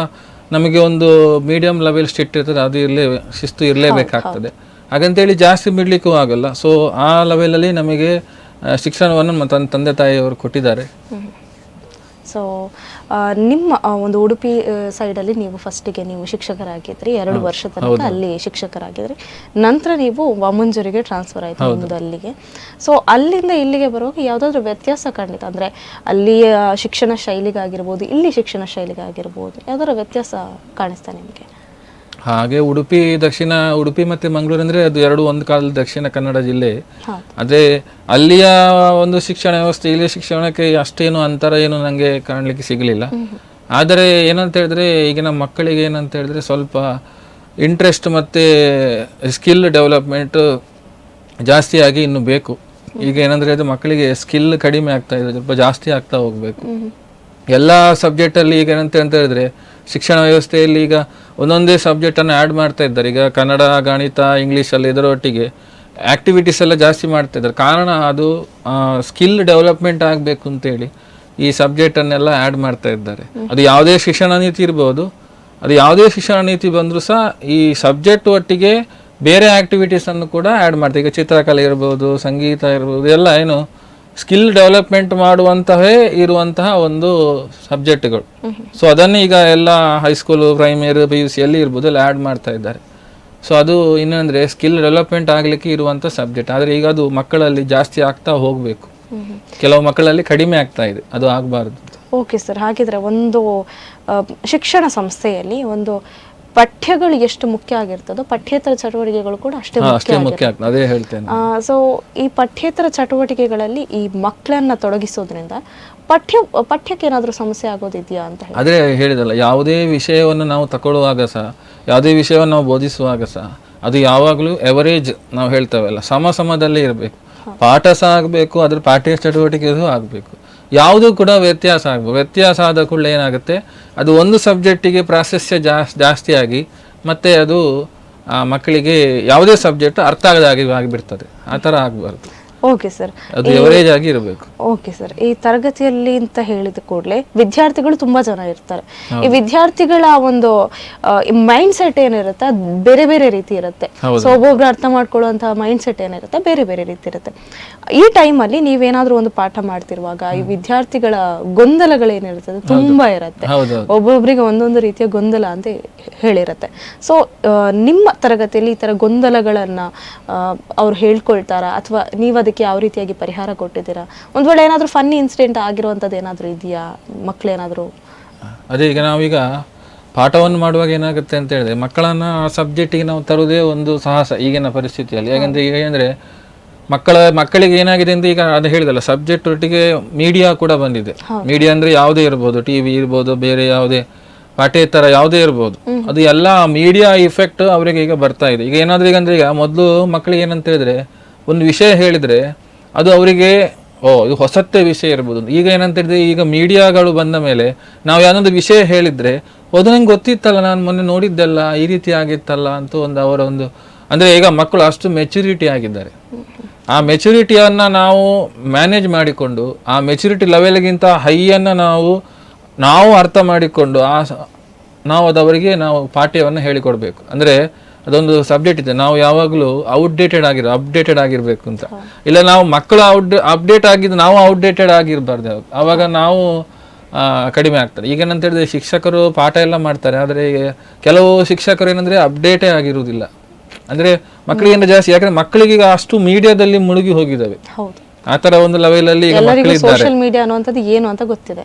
ನಮಗೆ ಒಂದು ಮೀಡಿಯಂ ಲೆವೆಲ್ ಸ್ಟ್ರಿಕ್ಟ್ ಇರ್ತದೆ, ಅದು ಶಿಸ್ತು ಇರಲೇಬೇಕಾಗ್ತದೆ. ಹಾಗಂತೇಳಿ ಜಾಸ್ತಿ ಬಿಡ್ಲಿಕ್ಕೂ ಆಗಲ್ಲ. ಸೊ ಆ ಲೆವೆಲಲ್ಲಿ ನಮಗೆ ಶಿಕ್ಷಣವನ್ನು ತಂದೆ ತಾಯಿಯವರು ಕೊಟ್ಟಿದ್ದಾರೆ. ಸೊ ನಿಮ್ಮ ಒಂದು ಉಡುಪಿ ಸೈಡಲ್ಲಿ ನೀವು ಫಸ್ಟಿಗೆ ನೀವು ಶಿಕ್ಷಕರಾಗಿದ್ರಿ, 2 ವರ್ಷ ತನಕ ಅಲ್ಲಿ ಶಿಕ್ಷಕರಾಗಿದ್ರಿ. ನಂತರ ನೀವು ವಾಮಂಜೂರಿಗೆ ಟ್ರಾನ್ಸ್ಫರ್ ಆಯಿತು ನಿಮ್ಮದು ಅಲ್ಲಿಗೆ. ಸೊ ಅಲ್ಲಿಂದ ಇಲ್ಲಿಗೆ ಬರುವಾಗ ಯಾವುದಾದ್ರೂ ವ್ಯತ್ಯಾಸ ಕಂಡಿತ? ಅಂದರೆ ಅಲ್ಲಿಯ ಶಿಕ್ಷಣ ಶೈಲಿಗಾಗಿರ್ಬೋದು, ಇಲ್ಲಿ ಶಿಕ್ಷಣ ಶೈಲಿಗಾಗಿರ್ಬೋದು, ಯಾವ್ದಾದ್ರು ವ್ಯತ್ಯಾಸ ಕಾಣಿಸ್ತಾ ನಿಮಗೆ? ಹಾಗೆ ಉಡುಪಿ ಮತ್ತೆ ಮಂಗಳೂರು ಅಂದ್ರೆ ಅದು ಎರಡು ಒಂದು ಕಾಲದ ದಕ್ಷಿಣ ಕನ್ನಡ ಜಿಲ್ಲೆ. ಅದೇ ಅಲ್ಲಿಯ ಒಂದು ಶಿಕ್ಷಣ ವ್ಯವಸ್ಥೆ ಇಲ್ಲಿಯ ಶಿಕ್ಷಣಕ್ಕೆ ಅಷ್ಟೇನು ಅಂತರ ಏನು ನಂಗೆ ಕಾಣಲಿಕ್ಕೆ ಸಿಗಲಿಲ್ಲ. ಆದರೆ ಏನಂತ ಹೇಳಿದ್ರೆ ಈಗಿನ ಮಕ್ಕಳಿಗೆ ಏನಂತ ಹೇಳಿದ್ರೆ ಸ್ವಲ್ಪ ಇಂಟ್ರೆಸ್ಟ್ ಮತ್ತೆ ಸ್ಕಿಲ್ ಡೆವಲಪ್ಮೆಂಟ್ ಜಾಸ್ತಿಯಾಗಿ ಇನ್ನು ಬೇಕು. ಈಗ ಏನಂದ್ರೆ ಅದು ಮಕ್ಕಳಿಗೆ ಸ್ಕಿಲ್ ಕಡಿಮೆ ಆಗ್ತಾ ಇದೆ, ಸ್ವಲ್ಪ ಜಾಸ್ತಿ ಆಗ್ತಾ ಹೋಗ್ಬೇಕು ಎಲ್ಲ ಸಬ್ಜೆಕ್ಟಲ್ಲಿ. ಈಗ ಏನಂತ ಹೇಳಿದ್ರೆ ಶಿಕ್ಷಣ ವ್ಯವಸ್ಥೆಯಲ್ಲಿ ಈಗ ಒಂದೊಂದೇ ಸಬ್ಜೆಕ್ಟನ್ನು ಆ್ಯಡ್ ಮಾಡ್ತಾ ಇದ್ದಾರೆ. ಈಗ ಕನ್ನಡ, ಗಣಿತ, ಇಂಗ್ಲೀಷಲ್ಲಿ ಇದರೊಟ್ಟಿಗೆ ಆ್ಯಕ್ಟಿವಿಟೀಸ್ ಎಲ್ಲ ಜಾಸ್ತಿ ಮಾಡ್ತಾ ಇದ್ದಾರೆ. ಕಾರಣ ಅದು ಸ್ಕಿಲ್ ಡೆವಲಪ್ಮೆಂಟ್ ಆಗಬೇಕು ಅಂತೇಳಿ ಈ ಸಬ್ಜೆಕ್ಟನ್ನೆಲ್ಲ ಆ್ಯಡ್ ಮಾಡ್ತಾ ಇದ್ದಾರೆ. ಅದು ಯಾವುದೇ ಶಿಕ್ಷಣ ನೀತಿ ಇರ್ಬೋದು, ಅದು ಯಾವುದೇ ಶಿಕ್ಷಣ ನೀತಿ ಬಂದರೂ ಸಹ ಈ ಸಬ್ಜೆಕ್ಟ್ ಒಟ್ಟಿಗೆ ಬೇರೆ ಆ್ಯಕ್ಟಿವಿಟೀಸನ್ನು ಕೂಡ ಆ್ಯಡ್ ಮಾಡ್ತಾರೆ. ಈಗ ಚಿತ್ರಕಲೆ ಇರ್ಬೋದು, ಸಂಗೀತ ಇರ್ಬೋದು, ಎಲ್ಲ ಏನು ಸ್ಕಿಲ್ ಡೆವಲಪ್ಮೆಂಟ್ ಮಾಡುವಂತಹೇ ಇರುವಂತಹ ಒಂದು ಸಬ್ಜೆಕ್ಟ್ಗಳು. ಸೊ ಅದನ್ನೇ ಈಗ ಎಲ್ಲ ಹೈಸ್ಕೂಲು, ಪ್ರೈಮರಿ, PUC ಎಲ್ಲಿ ಇರ್ಬೋದು ಎಲ್ಲ ಆ್ಯಡ್ ಮಾಡ್ತಾ ಇದ್ದಾರೆ. ಸೊ ಅದು ಇನ್ನಂದರೆ ಸ್ಕಿಲ್ ಡೆವಲಪ್ಮೆಂಟ್ ಆಗಲಿಕ್ಕೆ ಇರುವಂಥ ಸಬ್ಜೆಕ್ಟ್. ಆದರೆ ಈಗ ಅದು ಮಕ್ಕಳಲ್ಲಿ ಜಾಸ್ತಿ ಆಗ್ತಾ ಹೋಗಬೇಕು, ಕೆಲವು ಮಕ್ಕಳಲ್ಲಿ ಕಡಿಮೆ ಆಗ್ತಾ ಇದೆ, ಅದು ಆಗಬಾರ್ದು. ಓಕೆ ಸರ್, ಹಾಗಿದ್ರೆ ಒಂದು ಶಿಕ್ಷಣ ಸಂಸ್ಥೆಯಲ್ಲಿ ಒಂದು ಪಠ್ಯಗಳು ಎಷ್ಟು ಮುಖ್ಯ ಆಗಿರ್ತದೋ ಪಠ್ಯೇತರ ಚಟುವಟಿಕೆಗಳು ಕೂಡ ಅಷ್ಟೇ ಮುಖ್ಯ ಆಗ್ತದೆ. ಅದೇ ಹೇಳ್ತೇನೆ. ಸೊ ಈ ಪಠ್ಯೇತರ ಚಟುವಟಿಕೆಗಳಲ್ಲಿ ಈ ಮಕ್ಕಳನ್ನ ತೊಡಗಿಸೋದ್ರಿಂದ ಪಠ್ಯಕ್ಕೆ ಏನಾದರೂ ಸಮಸ್ಯೆ ಆಗೋದಿದೆಯಾ ಅಂತ ಹೇಳಿ? ಅದೇ ಹೇಳಿದಲ್ಲ, ಯಾವುದೇ ವಿಷಯವನ್ನು ನಾವು ತಗೊಳ್ಳುವಾಗ ಸಹ, ಯಾವುದೇ ವಿಷಯವನ್ನು ನಾವು ಬೋಧಿಸುವಾಗ ಸಹ ಅದು ಯಾವಾಗಲೂ ಎವರೇಜ್ ನಾವು ಹೇಳ್ತೇವಲ್ಲ, ಸಮದಲ್ಲೇ ಇರಬೇಕು. ಪಾಠ ಸಹ ಆಗಬೇಕು, ಅದ್ರ ಪಾಠ್ಯ ಚಟುವಟಿಕೆಯೂ ಆಗಬೇಕು. ಯಾವುದೂ ಕೂಡ ವ್ಯತ್ಯಾಸ ಆಗಬೇಕು. ವ್ಯತ್ಯಾಸ ಆದ ಕೂಡಲೇ ಏನಾಗುತ್ತೆ, ಅದು ಒಂದು ಸಬ್ಜೆಕ್ಟಿಗೆ ಪ್ರಾಶಸ್ತ್ಯ ಜಾಸ್ತಿಯಾಗಿ ಮತ್ತೆ ಅದು ಮಕ್ಕಳಿಗೆ ಯಾವುದೇ ಸಬ್ಜೆಕ್ಟ್ ಅರ್ಥ ಆಗದಾಗಿ ಆಗಿಬಿಡ್ತದೆ. ಆ ಥರ ಆಗಬಾರ್ದು. ಓಕೆ ಸರ್, ಅದು ಎವರೇಜ್ ಆಗಿ ಇರಬೇಕು. ಓಕೆ ಸರ್, ಈ ತರಗತಿಯಲ್ಲಿ ಅಂತ ಹೇಳಿದ ಕೂಡಲೇ ವಿದ್ಯಾರ್ಥಿಗಳು ತುಂಬಾ ಜನ ಇರ್ತಾರೆ. ಈ ವಿದ್ಯಾರ್ಥಿಗಳ ಒಂದು ಮೈಂಡ್ ಸೆಟ್ ಏನಿರುತ್ತೆ ಅದು ಬೇರೆ ಬೇರೆ ರೀತಿ ಇರುತ್ತೆ. ಸೊ ಒಬ್ಬೊಬ್ರು ಅರ್ಥ ಮಾಡ್ಕೊಳ್ಳುವಂತಹ ಮೈಂಡ್ ಸೆಟ್ ಏನಿರುತ್ತೆ ಬೇರೆ ಬೇರೆ ರೀತಿ ಇರುತ್ತೆ. ಈ ಟೈಮಲ್ಲಿ ನೀವೇನಾದ್ರೂ ಒಂದು ಪಾಠ ಮಾಡ್ತಿರುವಾಗ ಈ ವಿದ್ಯಾರ್ಥಿಗಳ ಗೊಂದಲಗಳೇನಿರ್ತದೆ ತುಂಬಾ ಇರುತ್ತೆ. ಒಬ್ಬೊಬ್ರಿಗೆ ಒಂದೊಂದು ರೀತಿಯ ಗೊಂದಲ ಅಂತ ಹೇಳಿರುತ್ತೆ. ಸೊ ನಿಮ್ಮ ತರಗತಿಯಲ್ಲಿ ಈ ತರ ಗೊಂದಲಗಳನ್ನ ಅವ್ರು ಹೇಳ್ಕೊಳ್ತಾರಾ, ಅಥವಾ ನೀವು ಅದಕ್ಕೆ ಯಾವ ರೀತಿಯಾಗಿ ಪರಿಹಾರ ಕೊಟ್ಟಿದ್ದೀರಾ? ಒಂದ್ ವೇಳೆ ಏನಾದ್ರೂ ಫನ್ನಿ ಇನ್ಸಿಡೆಂಟ್ ಆಗಿರುವಂತದ್ದು ಏನಾದ್ರೂ ಇದೆಯಾ? ಮಕ್ಕಳೇನಾದ್ರೂ ಅದೇ ಈಗ ನಾವೀಗ ಪಾಠವನ್ನು ಮಾಡುವಾಗ ಏನಾಗುತ್ತೆ ಅಂತ ಹೇಳಿದ್ರೆ ಮಕ್ಕಳನ್ನ ಆ ಸಬ್ಜೆಕ್ಟಿಗೆ ನಾವು ತರುವುದೇ ಒಂದು ಸಾಹಸ ಈಗಿನ ಪರಿಸ್ಥಿತಿಯಲ್ಲಿ. ಯಾಕಂದ್ರೆ ಈಗ ಏನಂದ್ರೆ ಮಕ್ಕಳಿಗೆ ಏನಾಗಿದೆ ಅಂತ ಈಗ ಅದು ಹೇಳಿದಲ್ಲ, ಸಬ್ಜೆಕ್ಟ್ ಒಟ್ಟಿಗೆ ಮೀಡಿಯಾ ಕೂಡ ಬಂದಿದೆ. ಮೀಡಿಯಾ ಅಂದ್ರೆ ಯಾವುದೇ ಇರ್ಬೋದು, ಟಿವಿ ಇರ್ಬೋದು, ಬೇರೆ ಯಾವುದೇ ಪಾಠ್ಯೇತರ ಯಾವುದೇ ಇರ್ಬೋದು, ಅದು ಎಲ್ಲ ಮೀಡಿಯಾ ಇಫೆಕ್ಟ್ ಅವರಿಗೆ ಈಗ ಬರ್ತಾ ಇದೆ. ಈಗ ಏನಾದ್ರೂ ಈಗ ಅಂದ್ರೆ ಈಗ ಮೊದಲು ಮಕ್ಕಳಿಗೆ ಏನಂತ ಹೇಳಿದ್ರೆ ಒಂದು ವಿಷಯ ಹೇಳಿದ್ರೆ ಅದು ಅವರಿಗೆ ಇದು ಹೊಸತ್ತೇ ವಿಷಯ ಇರ್ಬೋದು. ಈಗ ಏನಂತ ಹೇಳಿದ್ರೆ ಈಗ ಮೀಡಿಯಾಗಳು ಬಂದ ಮೇಲೆ ನಾವು ಯಾವ್ದೊಂದು ವಿಷಯ ಹೇಳಿದ್ರೆ ಅದು ನಂಗೆ ಗೊತ್ತಿತ್ತಲ್ಲ, ನಾನು ಮೊನ್ನೆ ನೋಡಿದ್ದೆಲ್ಲ, ಈ ರೀತಿ ಆಗಿತ್ತಲ್ಲ ಅಂತ ಒಂದು ಅವರ ಒಂದು ಅಂದ್ರೆ ಈಗ ಮಕ್ಕಳು ಅಷ್ಟು ಮೆಚುರಿಟಿ ಆಗಿದ್ದಾರೆ. ಆ ಮೆಚುರಿಟಿಯನ್ನ ನಾವು ಮ್ಯಾನೇಜ್ ಮಾಡಿಕೊಂಡು ಆ ಮೆಚುರಿಟಿ ಲೆವೆಲ್ಗಿಂತ ಹೈಯನ್ನು ನಾವು ಅರ್ಥ ಮಾಡಿಕೊಂಡು ನಾವು ಅದವರಿಗೆ ನಾವು ಪಾಠ್ಯವನ್ನು ಹೇಳಿಕೊಡ್ಬೇಕು. ಅಂದ್ರೆ ಅದೊಂದು ಸಬ್ಜೆಕ್ಟ್ ಇದೆ, ನಾವು ಯಾವಾಗಲೂ ಅಪ್ಡೇಟೆಡ್ ಆಗಿರ್ಬೇಕು ಅಂತ. ಇಲ್ಲ ನಾವು ಮಕ್ಕಳು ಅಪ್ಡೇಟ್ ಆಗಿದ್ದು ನಾವು ಔಟ್ಡೇಟೆಡ್ ಆಗಿರಬಾರ್ದು, ಆವಾಗ ನಾವು ಕಡಿಮೆ ಆಗ್ತಾರೆ. ಈಗೇನಂತ ಹೇಳಿದ್ರೆ ಶಿಕ್ಷಕರು ಪಾಠ ಎಲ್ಲ ಮಾಡ್ತಾರೆ, ಆದರೆ ಕೆಲವು ಶಿಕ್ಷಕರು ಏನಂದ್ರೆ ಅಪ್ಡೇಟೇ ಆಗಿರುವುದಿಲ್ಲ. ಅಂದ್ರೆ ಮಕ್ಕಳಿಗೆ ಜಾಸ್ತಿ, ಯಾಕಂದ್ರೆ ಮಕ್ಕಳಿಗೆ ಈಗ ಅಷ್ಟು ಮೀಡಿಯಾದಲ್ಲಿ ಮುಳುಗಿ ಹೋಗಿದ್ದಾವೆ. ಆ ತರ ಒಂದು ಲೆವೆಲ್ ಅಲ್ಲಿ ಸೋಷಿಯಲ್ ಮೀಡಿಯಾ ಅನ್ನುವಂಥದ್ದು ಏನು ಅಂತ ಗೊತ್ತಿದೆ.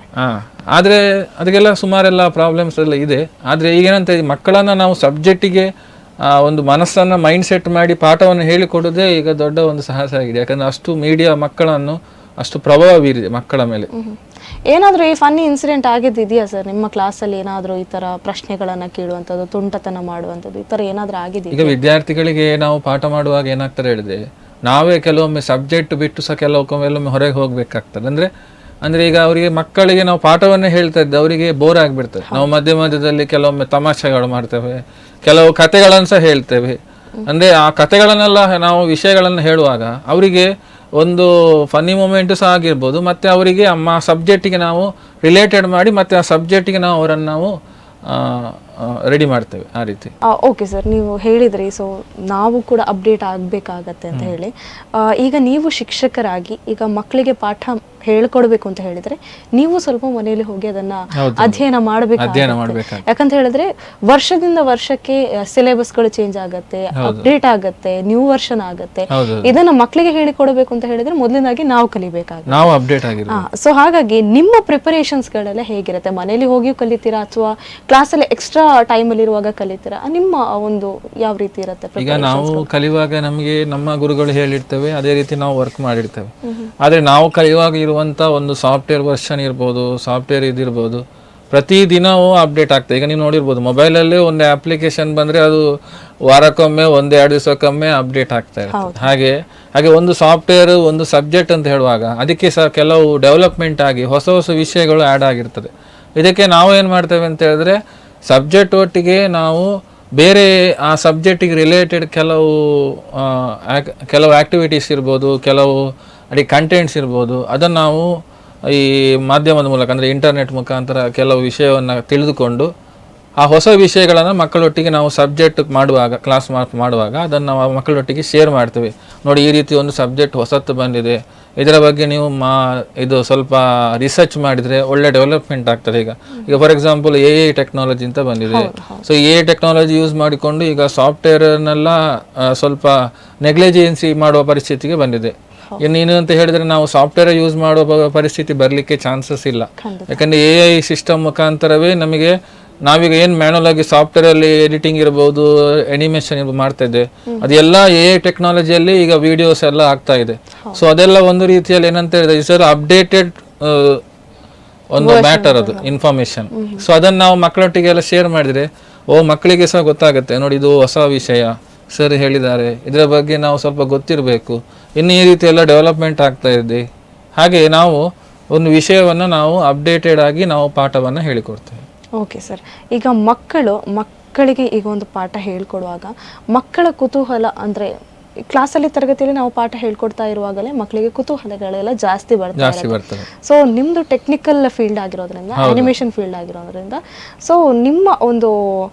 ಆದ್ರೆ ಅದಕ್ಕೆಲ್ಲ ಸುಮಾರೆಲ್ಲ ಪ್ರಾಬ್ಲಮ್ಸ್ ಎಲ್ಲ ಇದೆ. ಆದ್ರೆ ಈಗೇನಂತ ಮಕ್ಕಳನ್ನ ನಾವು ಸಬ್ಜೆಕ್ಟಿಗೆ ಒಂದು ಮನಸ್ಸನ್ನ ಮೈಂಡ್ ಸೆಟ್ ಮಾಡಿ ಪಾಠವನ್ನು ಹೇಳಿಕೊಡೋದೇ ಈಗ ದೊಡ್ಡ ಒಂದು ಸಾಹಸ ಆಗಿದೆ. ಯಾಕಂದ್ರೆ ಅಷ್ಟು ಮೀಡಿಯಾ ಮಕ್ಕಳನ್ನು ಅಷ್ಟು ಪ್ರಭಾವ ಬೀರಿದೆ ಮಕ್ಕಳ ಮೇಲೆ. ಏನಾದ್ರೂ ಈ ಫನ್ನಿ ಇನ್ಸಿಡೆಂಟ್ ಆಗಿದೆಯಾ ಸರ್ ನಿಮ್ಮ ಕ್ಲಾಸಲ್ಲಿ? ಏನಾದ್ರೂ ಈ ತರ ಪ್ರಶ್ನೆಗಳನ್ನ ಕೇಳುವಂಥದ್ದು, ತುಂಟತನ ಮಾಡುವಂಥದ್ದು, ಈ ತರ ಏನಾದ್ರೂ ಆಗಿದೆ? ಈಗ ವಿದ್ಯಾರ್ಥಿಗಳಿಗೆ ನಾವು ಪಾಠ ಮಾಡುವಾಗ ಏನಾಗ್ತಾರೆ ಹೇಳಿದ್ರೆ ನಾವೇ ಕೆಲವೊಮ್ಮೆ ಸಬ್ಜೆಕ್ಟ್ ಬಿಟ್ಟು ಸಹ ಕೆಲವೊಮ್ಮೆ ಹೊರಗೆ ಹೋಗ್ಬೇಕಾಗ್ತದೆ. ಅಂದ್ರೆ ಈಗ ಅವರಿಗೆ ಮಕ್ಕಳಿಗೆ ನಾವು ಪಾಠವನ್ನೇ ಹೇಳ್ತಾ ಇದ್ದೆ ಅವರಿಗೆ ಬೋರ್ ಆಗಿಬಿಡ್ತದೆ. ನಾವು ಮಧ್ಯದಲ್ಲಿ ಕೆಲವೊಮ್ಮೆ ತಮಾಷೆಗಳು ಮಾಡ್ತೇವೆ, ಕೆಲವು ಕಥೆಗಳನ್ನು ಸಹ ಹೇಳ್ತೇವೆ. ಅಂದರೆ ಆ ಕಥೆಗಳನ್ನೆಲ್ಲ ನಾವು ವಿಷಯಗಳನ್ನು ಹೇಳುವಾಗ ಅವರಿಗೆ ಒಂದು ಫನ್ನಿ ಮೂಮೆಂಟ್ ಸಹ ಆಗಿರ್ಬೋದು, ಮತ್ತು ಅವರಿಗೆ ಆ ಸಬ್ಜೆಕ್ಟಿಗೆ ನಾವು ರಿಲೇಟೆಡ್ ಮಾಡಿ ಮತ್ತು ಆ ಸಬ್ಜೆಕ್ಟಿಗೆ ನಾವು ಅವರನ್ನು ನಾವು ರೆಡಿ ಮಾಡ್ತೇವೆ ಆ ರೀತಿ. ಓಕೆ ಸರ್, ನೀವು ಹೇಳಿದ್ರಿ ಸೊ ನಾವು ಕೂಡ ಅಪ್ಡೇಟ್ ಆಗಬೇಕಾಗತ್ತೆ ಅಂತ ಹೇಳಿ. ಈಗ ನೀವು ಶಿಕ್ಷಕರಾಗಿ ಈಗ ಮಕ್ಕಳಿಗೆ ಪಾಠ ಹೇಳ್ಕೊಡ್ಬೇಕು ಅಂತ ಹೇಳಿದ್ರೆ ನೀವು ಸ್ವಲ್ಪ ಮನೆಯಲ್ಲಿ ಹೋಗಿ ಅದನ್ನ ಅಧ್ಯಯನ ಮಾಡಬೇಕು. ಯಾಕಂತ ಹೇಳಿದ್ರೆ ವರ್ಷದಿಂದ ವರ್ಷಕ್ಕೆ ಸಿಲೆಬಸ್ಗಳು ಚೇಂಜ್ ಆಗತ್ತೆ, ಅಪ್ಡೇಟ್ ಆಗತ್ತೆ, ನ್ಯೂ ವರ್ಷನ್ ಆಗತ್ತೆ. ಇದನ್ನ ಮಕ್ಕಳಿಗೆ ಹೇಳಿಕೊಡ್ಬೇಕು ಅಂತ ಹೇಳಿದ್ರೆ ಮೊದಲಿನಾಗಿ ನಾವು ಕಲಿಬೇಕಾಗುತ್ತೆ. ಸೊ ಹಾಗಾಗಿ ನಿಮ್ಮ ಪ್ರಿಪರೇಷನ್ಸ್ ಗಳೆಲ್ಲ ಹೇಗಿರುತ್ತೆ? ಮನೆಯಲ್ಲಿ ಹೋಗಿ ಕಲಿತೀರಾ ಅಥವಾ ಕ್ಲಾಸಲ್ಲಿ ಎಕ್ಸ್ಟ್ರಾ ಟೈಮ್ ಅಲ್ಲಿ ಇರುವಾಗ ಕಲಿತೀರಾ? ನಿಮ್ಮ ಒಂದು ಯಾವ ರೀತಿ ಇರುತ್ತೆ? ಈಗ ನಾವು ಕಲಿಯುವಾಗ ನಮಗೆ ನಮ್ಮ ಗುರುಗಳು ಹೇಳಿರ್ತೇವೆ, ಅದೇ ರೀತಿ ನಾವು ವರ್ಕ್ ಮಾಡಿರ್ತೇವೆ. ಆದ್ರೆ ನಾವು ಕಲಿಯುವಾಗ ಇರುವಂತ ಒಂದು ಸಾಫ್ಟ್ವೇರ್ ವರ್ಷನ್ ಇರ್ಬೋದು, ಸಾಫ್ಟ್ವೇರ್ ಇದಿರ್ಬೋದು, ಪ್ರತಿದಿನವೂ ಅಪ್ಡೇಟ್ ಆಗ್ತದೆ. ಈಗ ನೀವು ನೋಡಿರ್ಬೋದು, ಮೊಬೈಲಲ್ಲಿ ಒಂದು ಅಪ್ಲಿಕೇಶನ್ ಬಂದ್ರೆ ಅದು ವಾರಕ್ಕೊಮ್ಮೆ 1-2 ದಿವಸಕ್ಕೊಮ್ಮೆ ಅಪ್ಡೇಟ್ ಆಗ್ತಾ ಇರ್ತದೆ. ಹಾಗೆ ಒಂದು ಸಾಫ್ಟ್ವೇರ್ ಒಂದು ಸಬ್ಜೆಕ್ಟ್ ಅಂತ ಹೇಳುವಾಗ ಅದಕ್ಕೆ ಸಹ ಕೆಲವು ಡೆವಲಪ್ಮೆಂಟ್ ಆಗಿ ಹೊಸ ಹೊಸ ವಿಷಯಗಳು ಆ್ಯಡ್ ಆಗಿರ್ತದೆ. ಇದಕ್ಕೆ ನಾವು ಏನು ಮಾಡ್ತೇವೆ ಅಂತ ಹೇಳಿದ್ರೆ ಸಬ್ಜೆಕ್ಟ್ ಒಟ್ಟಿಗೆ ನಾವು ಬೇರೆ ಆ ಸಬ್ಜೆಕ್ಟಿಗೆ ರಿಲೇಟೆಡ್ ಕೆಲವು ಆ್ಯಕ್ಟಿವಿಟೀಸ್ ಇರ್ಬೋದು, ಕೆಲವು ಕಂಟೆಂಟ್ಸ್ ಇರ್ಬೋದು, ಅದನ್ನು ನಾವು ಈ ಮಾಧ್ಯಮದ ಮೂಲಕ ಅಂದರೆ ಇಂಟರ್ನೆಟ್ ಮುಖಾಂತರ ಕೆಲವು ವಿಷಯವನ್ನು ತಿಳಿದುಕೊಂಡು ಆ ಹೊಸ ವಿಷಯಗಳನ್ನು ಮಕ್ಕಳೊಟ್ಟಿಗೆ ನಾವು ಸಬ್ಜೆಕ್ಟ್ ಮಾಡುವಾಗ ಕ್ಲಾಸ್ ಮಾಡುವಾಗ ಅದನ್ನು ನಾವು ಮಕ್ಕಳೊಟ್ಟಿಗೆ ಶೇರ್ ಮಾಡ್ತೀವಿ. ನೋಡಿ, ಈ ರೀತಿ ಒಂದು ಸಬ್ಜೆಕ್ಟ್ ಹೊಸತ್ತು ಬಂದಿದೆ, ಇದರ ಬಗ್ಗೆ ನೀವು ಇದು ಸ್ವಲ್ಪ ರಿಸರ್ಚ್ ಮಾಡಿದರೆ ಒಳ್ಳೆ ಡೆವಲಪ್ಮೆಂಟ್ ಆಗ್ತದೆ. ಈಗ ಫಾರ್ ಎಕ್ಸಾಂಪಲ್ AI ಟೆಕ್ನಾಲಜಿ ಅಂತ ಬಂದಿದೆ. ಸೊ AI ಟೆಕ್ನಾಲಜಿ ಯೂಸ್ ಮಾಡಿಕೊಂಡು ಈಗ ಸಾಫ್ಟ್ವೇರ್ನೆಲ್ಲ ಸ್ವಲ್ಪ ನೆಗ್ಲಿಜೆನ್ಸಿ ಮಾಡುವ ಪರಿಸ್ಥಿತಿಗೆ ಬಂದಿದೆ. ಇನ್ನೇನು ಅಂತ ಹೇಳಿದ್ರೆ ನಾವು ಸಾಫ್ಟ್ವೇರ್ ಯೂಸ್ ಮಾಡುವ ಪರಿಸ್ಥಿತಿ ಬರಲಿಕ್ಕೆ ಚಾನ್ಸಸ್ ಇಲ್ಲ. ಯಾಕಂದರೆ AI ಸಿಸ್ಟಮ್ ಮುಖಾಂತರವೇ ನಮಗೆ ನಾವೀಗ ಏನು ಮ್ಯಾನುವಲ್ ಆಗಿ ಸಾಫ್ಟ್ವೇರ್ ಅಲ್ಲಿ ಎಡಿಟಿಂಗ್ ಇರ್ಬೋದು, ಅನಿಮೇಷನ್ ಮಾಡ್ತಾ ಇದ್ದೆ, ಅದೆಲ್ಲ AI ಟೆಕ್ನಾಲಜಿಯಲ್ಲಿ ಈಗ ವಿಡಿಯೋಸ್ ಎಲ್ಲ ಆಗ್ತಾ ಇದೆ. ಸೊ ಅದೆಲ್ಲ ಒಂದು ರೀತಿಯಲ್ಲಿ ಏನಂತ ಹೇಳಿದ್ರೆ ಇಸ್ ಅಪ್ಡೇಟೆಡ್ ಒಂದು ಮ್ಯಾಟರ್, ಅದು ಇನ್ಫಾರ್ಮೇಶನ್. ಸೊ ಅದನ್ನು ನಾವು ಮಕ್ಕಳೊಟ್ಟಿಗೆ ಎಲ್ಲ ಶೇರ್ ಮಾಡಿದ್ರೆ ಮಕ್ಕಳಿಗೆ ಸಹ ಗೊತ್ತಾಗುತ್ತೆ, ನೋಡಿ ಇದು ಹೊಸ ವಿಷಯ ಸರ್ ಹೇಳಿದ್ದಾರೆ, ಇದರ ಬಗ್ಗೆ ನಾವು ಸ್ವಲ್ಪ ಗೊತ್ತಿರಬೇಕು, ಇನ್ನು ಈ ರೀತಿ ಎಲ್ಲ ಡೆವಲಪ್ಮೆಂಟ್ ಆಗ್ತಾ ಇದೆ. ಹಾಗೆ ನಾವು ಒಂದು ವಿಷಯವನ್ನು ನಾವು ಅಪ್ಡೇಟೆಡ್ ಆಗಿ ನಾವು ಪಾಠವನ್ನು ಹೇಳಿಕೊಡ್ತೇವೆ. ಓಕೆ ಸರ್, ಈಗ ಮಕ್ಕಳಿಗೆ ಈಗ ಒಂದು ಪಾಠ ಹೇಳ್ಕೊಡುವಾಗ ಮಕ್ಕಳ ಕುತೂಹಲ ಅಂದರೆ ಕ್ಲಾಸಲ್ಲಿ ತರಗತಿಯಲ್ಲಿ ನಾವು ಪಾಠ ಹೇಳ್ಕೊಡ್ತಾ ಇರುವಾಗಲೇ ಮಕ್ಕಳಿಗೆ ಕುತೂಹಲಗಳೆಲ್ಲ ಜಾಸ್ತಿ ಬರ್ತದೆ. ಸೊ ನಿಮ್ಮದು ಟೆಕ್ನಿಕಲ್ ಫೀಲ್ಡ್ ಆಗಿರೋದ್ರಿಂದ, ಅನಿಮೇಷನ್ ಫೀಲ್ಡ್ ಆಗಿರೋದ್ರಿಂದ, ಸೊ ನಿಮ್ಮ ಒಂದು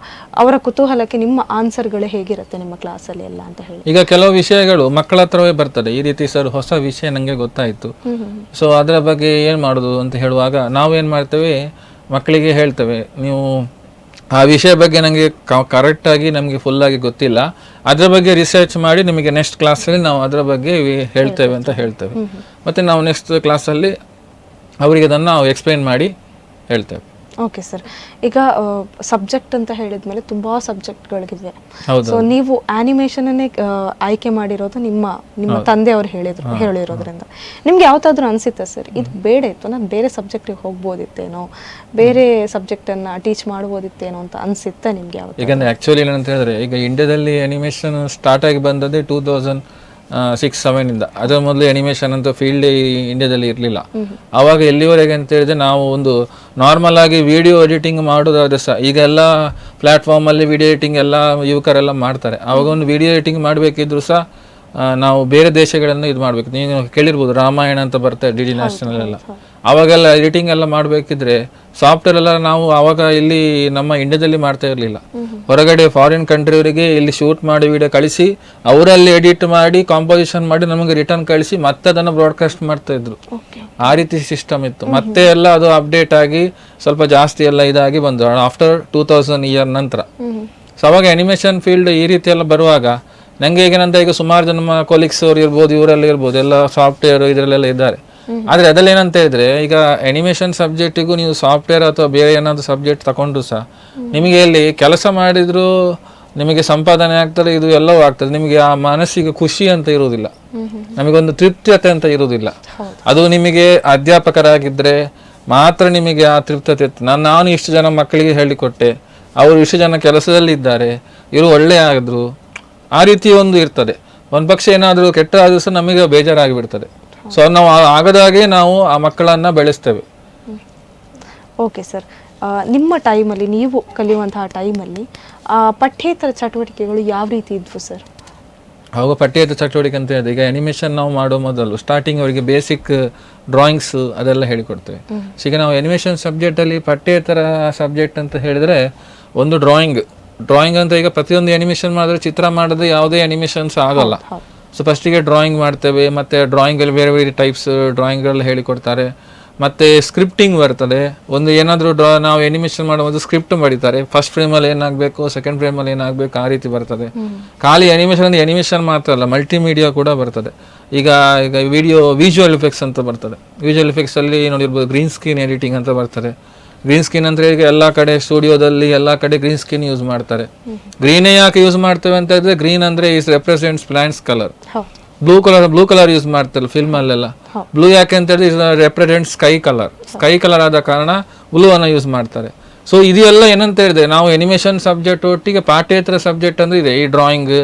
ಅವರ ಕುತೂಹಲಕ್ಕೆ ನಿಮ್ಮ ಆನ್ಸರ್ಗಳು ಹೇಗಿರುತ್ತೆ ನಿಮ್ಮ ಕ್ಲಾಸಲ್ಲಿ ಎಲ್ಲ ಅಂತ ಹೇಳಿ? ಈಗ ಕೆಲವು ವಿಷಯಗಳು ಮಕ್ಕಳ ಹತ್ರವೇ ಬರ್ತದೆ, ಈ ರೀತಿ ಸರ್ ಹೊಸ ವಿಷಯ ನನಗೆ ಗೊತ್ತಾಯಿತು, ಸೊ ಅದರ ಬಗ್ಗೆ ಏನು ಮಾಡೋದು ಅಂತ ಹೇಳುವಾಗ ನಾವೇನು ಮಾಡ್ತೇವೆ, ಮಕ್ಕಳಿಗೆ ಹೇಳ್ತೇವೆ, ನೀವು ಆ ವಿಷಯ ಬಗ್ಗೆ ನನಗೆ ಕರೆಕ್ಟಾಗಿ ನಮಗೆ ಫುಲ್ಲಾಗಿ ಗೊತ್ತಿಲ್ಲ, ಅದರ ಬಗ್ಗೆ ರಿಸರ್ಚ್ ಮಾಡಿ ನಿಮಗೆ ನೆಕ್ಸ್ಟ್ ಕ್ಲಾಸಲ್ಲಿ ನಾವು ಅದರ ಬಗ್ಗೆ ಹೇಳ್ತೇವೆ ಅಂತ ಹೇಳ್ತೇವೆ. ಮತ್ತು ನಾವು ನೆಕ್ಸ್ಟ್ ಕ್ಲಾಸಲ್ಲಿ ಅವರಿಗೆ ಅದನ್ನು ನಾವು ಎಕ್ಸ್ಪ್ಲೈನ್ ಮಾಡಿ ಹೇಳ್ತೇವೆ. ಓಕೆ ಸರ್, ಈಗ ಸಬ್ಜೆಕ್ಟ್ ಅಂತ ಹೇಳಿದ್ಮೇಲೆ ತುಂಬಾ ಸಬ್ಜೆಕ್ಟ್ಗಳಿವೆ. ಸೊ ನೀವು ಆನಿಮೇಷನ್ನೇ ಆಯ್ಕೆ ಮಾಡಿರೋದು ನಿಮ್ಮ ತಂದೆಯವರು ಹೇಳಿರೋದ್ರಿಂದ ನಿಮ್ಗೆ ಯಾವತ್ತಾದ್ರೂ ಅನ್ಸುತ್ತೆ ಸರ್ ಇದು ಬೇಡ ಇತ್ತು, ನಾನು ಬೇರೆ ಸಬ್ಜೆಕ್ಟಿಗೆ ಹೋಗ್ಬೋದಿತ್ತೇನೋ, ಬೇರೆ ಸಬ್ಜೆಕ್ಟನ್ನು ಟೀಚ್ ಮಾಡ್ಬೋದಿತ್ತೇನೋ ಅಂತ ಅನ್ಸುತ್ತೆ ನಿಮ್ಗೆ ಯಾವತ್ತು? ಈಗ ಆ್ಯಕ್ಚುಲಿ ಏನಂತ ಹೇಳಿದ್ರೆ, ಈಗ ಇಂಡಿಯಾದಲ್ಲಿ ಅನಿಮೇಷನ್ ಸ್ಟಾರ್ಟ್ ಆಗಿ ಬಂದದ್ದೇ 2006-07 ಇಂದ. ಅದರ ಮೊದಲು ಅನಿಮೇಷನ್ ಅಂತ ಫೀಲ್ಡ್ ಇಂಡಿಯಾದಲ್ಲಿ ಇರಲಿಲ್ಲ. ಆವಾಗ ಎಲ್ಲಿವರೆಗೆ ಅಂತ ಹೇಳಿದ್ರೆ ನಾವು ಒಂದು ನಾರ್ಮಲ್ ಆಗಿ ವಿಡಿಯೋ ಎಡಿಟಿಂಗ್ ಮಾಡೋದಾದ್ರೆ ಸಹ, ಈಗೆಲ್ಲ ಪ್ಲಾಟ್ಫಾರ್ಮಲ್ಲಿ ವಿಡಿಯೋ ಎಡಿಟಿಂಗ್ ಎಲ್ಲ ಯುವಕರೆಲ್ಲ ಮಾಡ್ತಾರೆ. ಆವಾಗ ಒಂದು ವಿಡಿಯೋ ಎಡಿಟಿಂಗ್ ಮಾಡಬೇಕಿದ್ರು ಸಹ ನಾವು ಬೇರೆ ದೇಶಗಳನ್ನು ಇದು ಮಾಡಬೇಕು. ನೀವು ಕೇಳಿರ್ಬೋದು, ರಾಮಾಯಣ ಅಂತ ಬರ್ತಾರೆ DD ನ್ಯಾಷನಲ್ ಎಲ್ಲ, ಅವಾಗೆಲ್ಲ ಎಡಿಟಿಂಗ್ ಎಲ್ಲ ಮಾಡಬೇಕಿದ್ರೆ ಸಾಫ್ಟ್ವೇರ್ ಎಲ್ಲ ನಾವು ಆವಾಗ ಇಲ್ಲಿ ನಮ್ಮ ಇಂಡಿಯಾದಲ್ಲಿ ಮಾಡ್ತಾ ಇರಲಿಲ್ಲ. ಹೊರಗಡೆ ಫಾರಿನ್ ಕಂಟ್ರಿಯವರಿಗೆ ಇಲ್ಲಿ ಶೂಟ್ ಮಾಡಿ ವಿಡಿಯೋ ಕಳಿಸಿ ಅವರಲ್ಲಿ ಎಡಿಟ್ ಮಾಡಿ ಕಾಂಪೋಸಿಷನ್ ಮಾಡಿ ನಮಗೆ ರಿಟರ್ನ್ ಕಳಿಸಿ ಮತ್ತೆ ಅದನ್ನು ಬ್ರಾಡ್ಕಾಸ್ಟ್ ಮಾಡ್ತಾ ಇದ್ರು. ಆ ರೀತಿ ಸಿಸ್ಟಮ್ ಇತ್ತು. ಮತ್ತೆ ಎಲ್ಲ ಅದು ಅಪ್ಡೇಟ್ ಆಗಿ ಸ್ವಲ್ಪ ಜಾಸ್ತಿ ಎಲ್ಲ ಇದಾಗಿ ಬಂದು ಆಫ್ಟರ್ 2000 ಇಯರ್ ನಂತರ. ಸೊ ಅವಾಗ ಅನಿಮೇಷನ್ ಫೀಲ್ಡ್ ಈ ರೀತಿ ಎಲ್ಲ ಬರುವಾಗ ನನಗೆ ಹೇಗೇನಂತ, ಈಗ ಸುಮಾರು ಜನ ನಮ್ಮ ಕೊಲೀಗ್ಸ್ ಅವರು ಇರ್ಬೋದು, ಇವರೆಲ್ಲ ಇರ್ಬೋದು, ಎಲ್ಲ ಸಾಫ್ಟ್ವೇರ್ ಇದರಲ್ಲೆಲ್ಲ ಇದ್ದಾರೆ. ಆದರೆ ಅದರಲ್ಲಿ ಏನಂತ ಹೇಳಿದ್ರೆ, ಈಗ ಅನಿಮೇಷನ್ ಸಬ್ಜೆಕ್ಟಿಗೂ ನೀವು ಸಾಫ್ಟ್ವೇರ್ ಅಥವಾ ಬೇರೆ ಏನಾದರೂ ಸಬ್ಜೆಕ್ಟ್ ತಗೊಂಡ್ರು ಸಹ ನಿಮಗೆ ಇಲ್ಲಿ ಕೆಲಸ ಮಾಡಿದ್ರು ನಿಮಗೆ ಸಂಪಾದನೆ ಆಗ್ತದೆ, ಇದು ಎಲ್ಲವೂ ಆಗ್ತದೆ, ನಿಮಗೆ ಆ ಮನಸ್ಸಿಗೆ ಖುಷಿ ಅಂತ ಇರುವುದಿಲ್ಲ, ನಮಗೊಂದು ತೃಪ್ತತೆ ಅಂತ ಇರುವುದಿಲ್ಲ. ಅದು ನಿಮಗೆ ಅಧ್ಯಾಪಕರಾಗಿದ್ದರೆ ಮಾತ್ರ ನಿಮಗೆ ಆ ತೃಪ್ತತೆ. ನಾನು ಇಷ್ಟು ಜನ ಮಕ್ಕಳಿಗೆ ಹೇಳಿಕೊಟ್ಟೆ, ಅವರು ಇಷ್ಟು ಜನ ಕೆಲಸದಲ್ಲಿ ಇದ್ದಾರೆ, ಇವರು ಒಳ್ಳೆ ಆದ್ರು, ಆ ರೀತಿ ಒಂದು ಇರ್ತದೆ. ಒಂದು ಪಕ್ಷ ಏನಾದರೂ ಕೆಟ್ಟ ಆದ್ರೂ ಸಹ ನಮಗೆ ಬೇಜಾರಾಗಿಬಿಡ್ತದೆ. ಸೊ ನಾವು ಆಗದಾಗೆ ನಾವು ಆ ಮಕ್ಕಳನ್ನು ಬೆಳೆಸ್ತೇವೆ. ಓಕೆ ಸರ್, ನಿಮ್ಮ ಟೈಮಲ್ಲಿ ನೀವು ಕಲಿಯುವಂತಹ ಟೈಮಲ್ಲಿ ಪಠ್ಯೇತರ ಚಟುವಟಿಕೆಗಳು ಯಾವ ರೀತಿ ಇದ್ವು ಸರ್? ಅವಾಗ ಪಠ್ಯೇತರ ಚಟುವಟಿಕೆ ಅಂತ ಹೇಳಿದೆ. ಈಗ ಅನಿಮೇಷನ್ ನಾವು ಮಾಡೋ ಮೊದಲು ಸ್ಟಾರ್ಟಿಂಗ್ ಅವರಿಗೆ ಬೇಸಿಕ್ ಡ್ರಾಯಿಂಗ್ಸ್ ಅದೆಲ್ಲ ಹೇಳಿಕೊಡ್ತೇವೆ. ಸೊ ಈಗ ನಾವು ಅನಿಮೇಷನ್ ಸಬ್ಜೆಕ್ಟಲ್ಲಿ ಪಠ್ಯೇತರ ಸಬ್ಜೆಕ್ಟ್ ಅಂತ ಹೇಳಿದರೆ ಒಂದು ಡ್ರಾಯಿಂಗ್ ಅಂತ ಈಗ ಪ್ರತಿಯೊಂದು ಅನಿಮೇಷನ್ ಮಾಡಿದ್ರೆ ಚಿತ್ರ ಮಾಡಿದ್ರೆ ಯಾವುದೇ ಅನಿಮೇಷನ್ಸ್ ಆಗಲ್ಲ. ಸೊ ಫಸ್ಟಿಗೆ ಡ್ರಾಯಿಂಗ್ ಮಾಡ್ತೇವೆ, ಮತ್ತು ಡ್ರಾಯಿಂಗಲ್ಲಿ ಬೇರೆ ಬೇರೆ ಟೈಪ್ಸ್ ಡ್ರಾಯಿಂಗ್ಗಳು ಹೇಳಿಕೊಡ್ತಾರೆ. ಮತ್ತು ಸ್ಕ್ರಿಪ್ಟಿಂಗ್ ಬರ್ತದೆ. ಒಂದು ಏನಾದರೂ ನಾವು ಅನಿಮೇಷನ್ ಮಾಡುವುದು ಸ್ಕ್ರಿಪ್ಟ್ ಬರೀತಾರೆ. ಫಸ್ಟ್ ಫ್ರೇಮಲ್ಲಿ ಏನಾಗಬೇಕು, ಸೆಕೆಂಡ್ ಫ್ರೇಮಲ್ಲಿ ಏನಾಗಬೇಕು, ಆ ರೀತಿ ಬರ್ತದೆ. ಖಾಲಿ ಅನಿಮೇಷನ್ ಅಂದರೆ ಅನಿಮೇಷನ್ ಮಾತ್ರ ಅಲ್ಲ, ಮಲ್ಟಿಮೀಡಿಯಾ ಕೂಡ ಬರ್ತದೆ. ಈಗ ವಿಜುವಲ್ ಎಫೆಕ್ಟ್ಸ್ ಅಂತ ಬರ್ತದೆ. ವಿಜುವಲ್ ಎಫೆಕ್ಟ್ಸಲ್ಲಿ ನೋಡಿರ್ಬೋದು ಗ್ರೀನ್ ಸ್ಕ್ರೀನ್ ಎಡಿಟಿಂಗ್ ಅಂತ ಬರ್ತದೆ. ಗ್ರೀನ್ ಸ್ಕ್ರೀನ್ ಅಂದರೆ ಈಗ ಎಲ್ಲ ಕಡೆ ಸ್ಟುಡಿಯೋದಲ್ಲಿ ಎಲ್ಲ ಕಡೆ ಗ್ರೀನ್ ಸ್ಕ್ರೀನ್ ಯೂಸ್ ಮಾಡ್ತಾರೆ. ಗ್ರೀನೇ ಯಾಕೆ ಯೂಸ್ ಮಾಡ್ತೇವೆ ಅಂತ ಹೇಳಿದ್ರೆ, ಗ್ರೀನ್ ಅಂದರೆ is represents plants colour. Blue colour use ಮಾಡ್ತಾರೆ ಫಿಲ್ಮ್ ಅಲ್ಲೆಲ್ಲ. ಬ್ಲೂ ಯಾಕೆ ಅಂತ ಹೇಳಿದ್ರೆ ರೆಪ್ರೆಸೆಂಟ್ ಸ್ಕೈ ಕಲರ್ ಆದ ಕಾರಣ ಬ್ಲೂ ಅನ್ನ ಯೂಸ್ ಮಾಡ್ತಾರೆ. ಸೊ ಇದೆಲ್ಲ ಏನಂತ ಹೇಳಿದ್ರೆ, ನಾವು ಅನಿಮೇಷನ್ ಸಬ್ಜೆಕ್ಟ್ ಒಟ್ಟಿಗೆ ಪಾಠ್ಯೇತರ ಸಬ್ಜೆಕ್ಟ್ ಅಂದ್ರೆ ಇದೆ. ಈ ಡ್ರಾಯಿಂಗ್,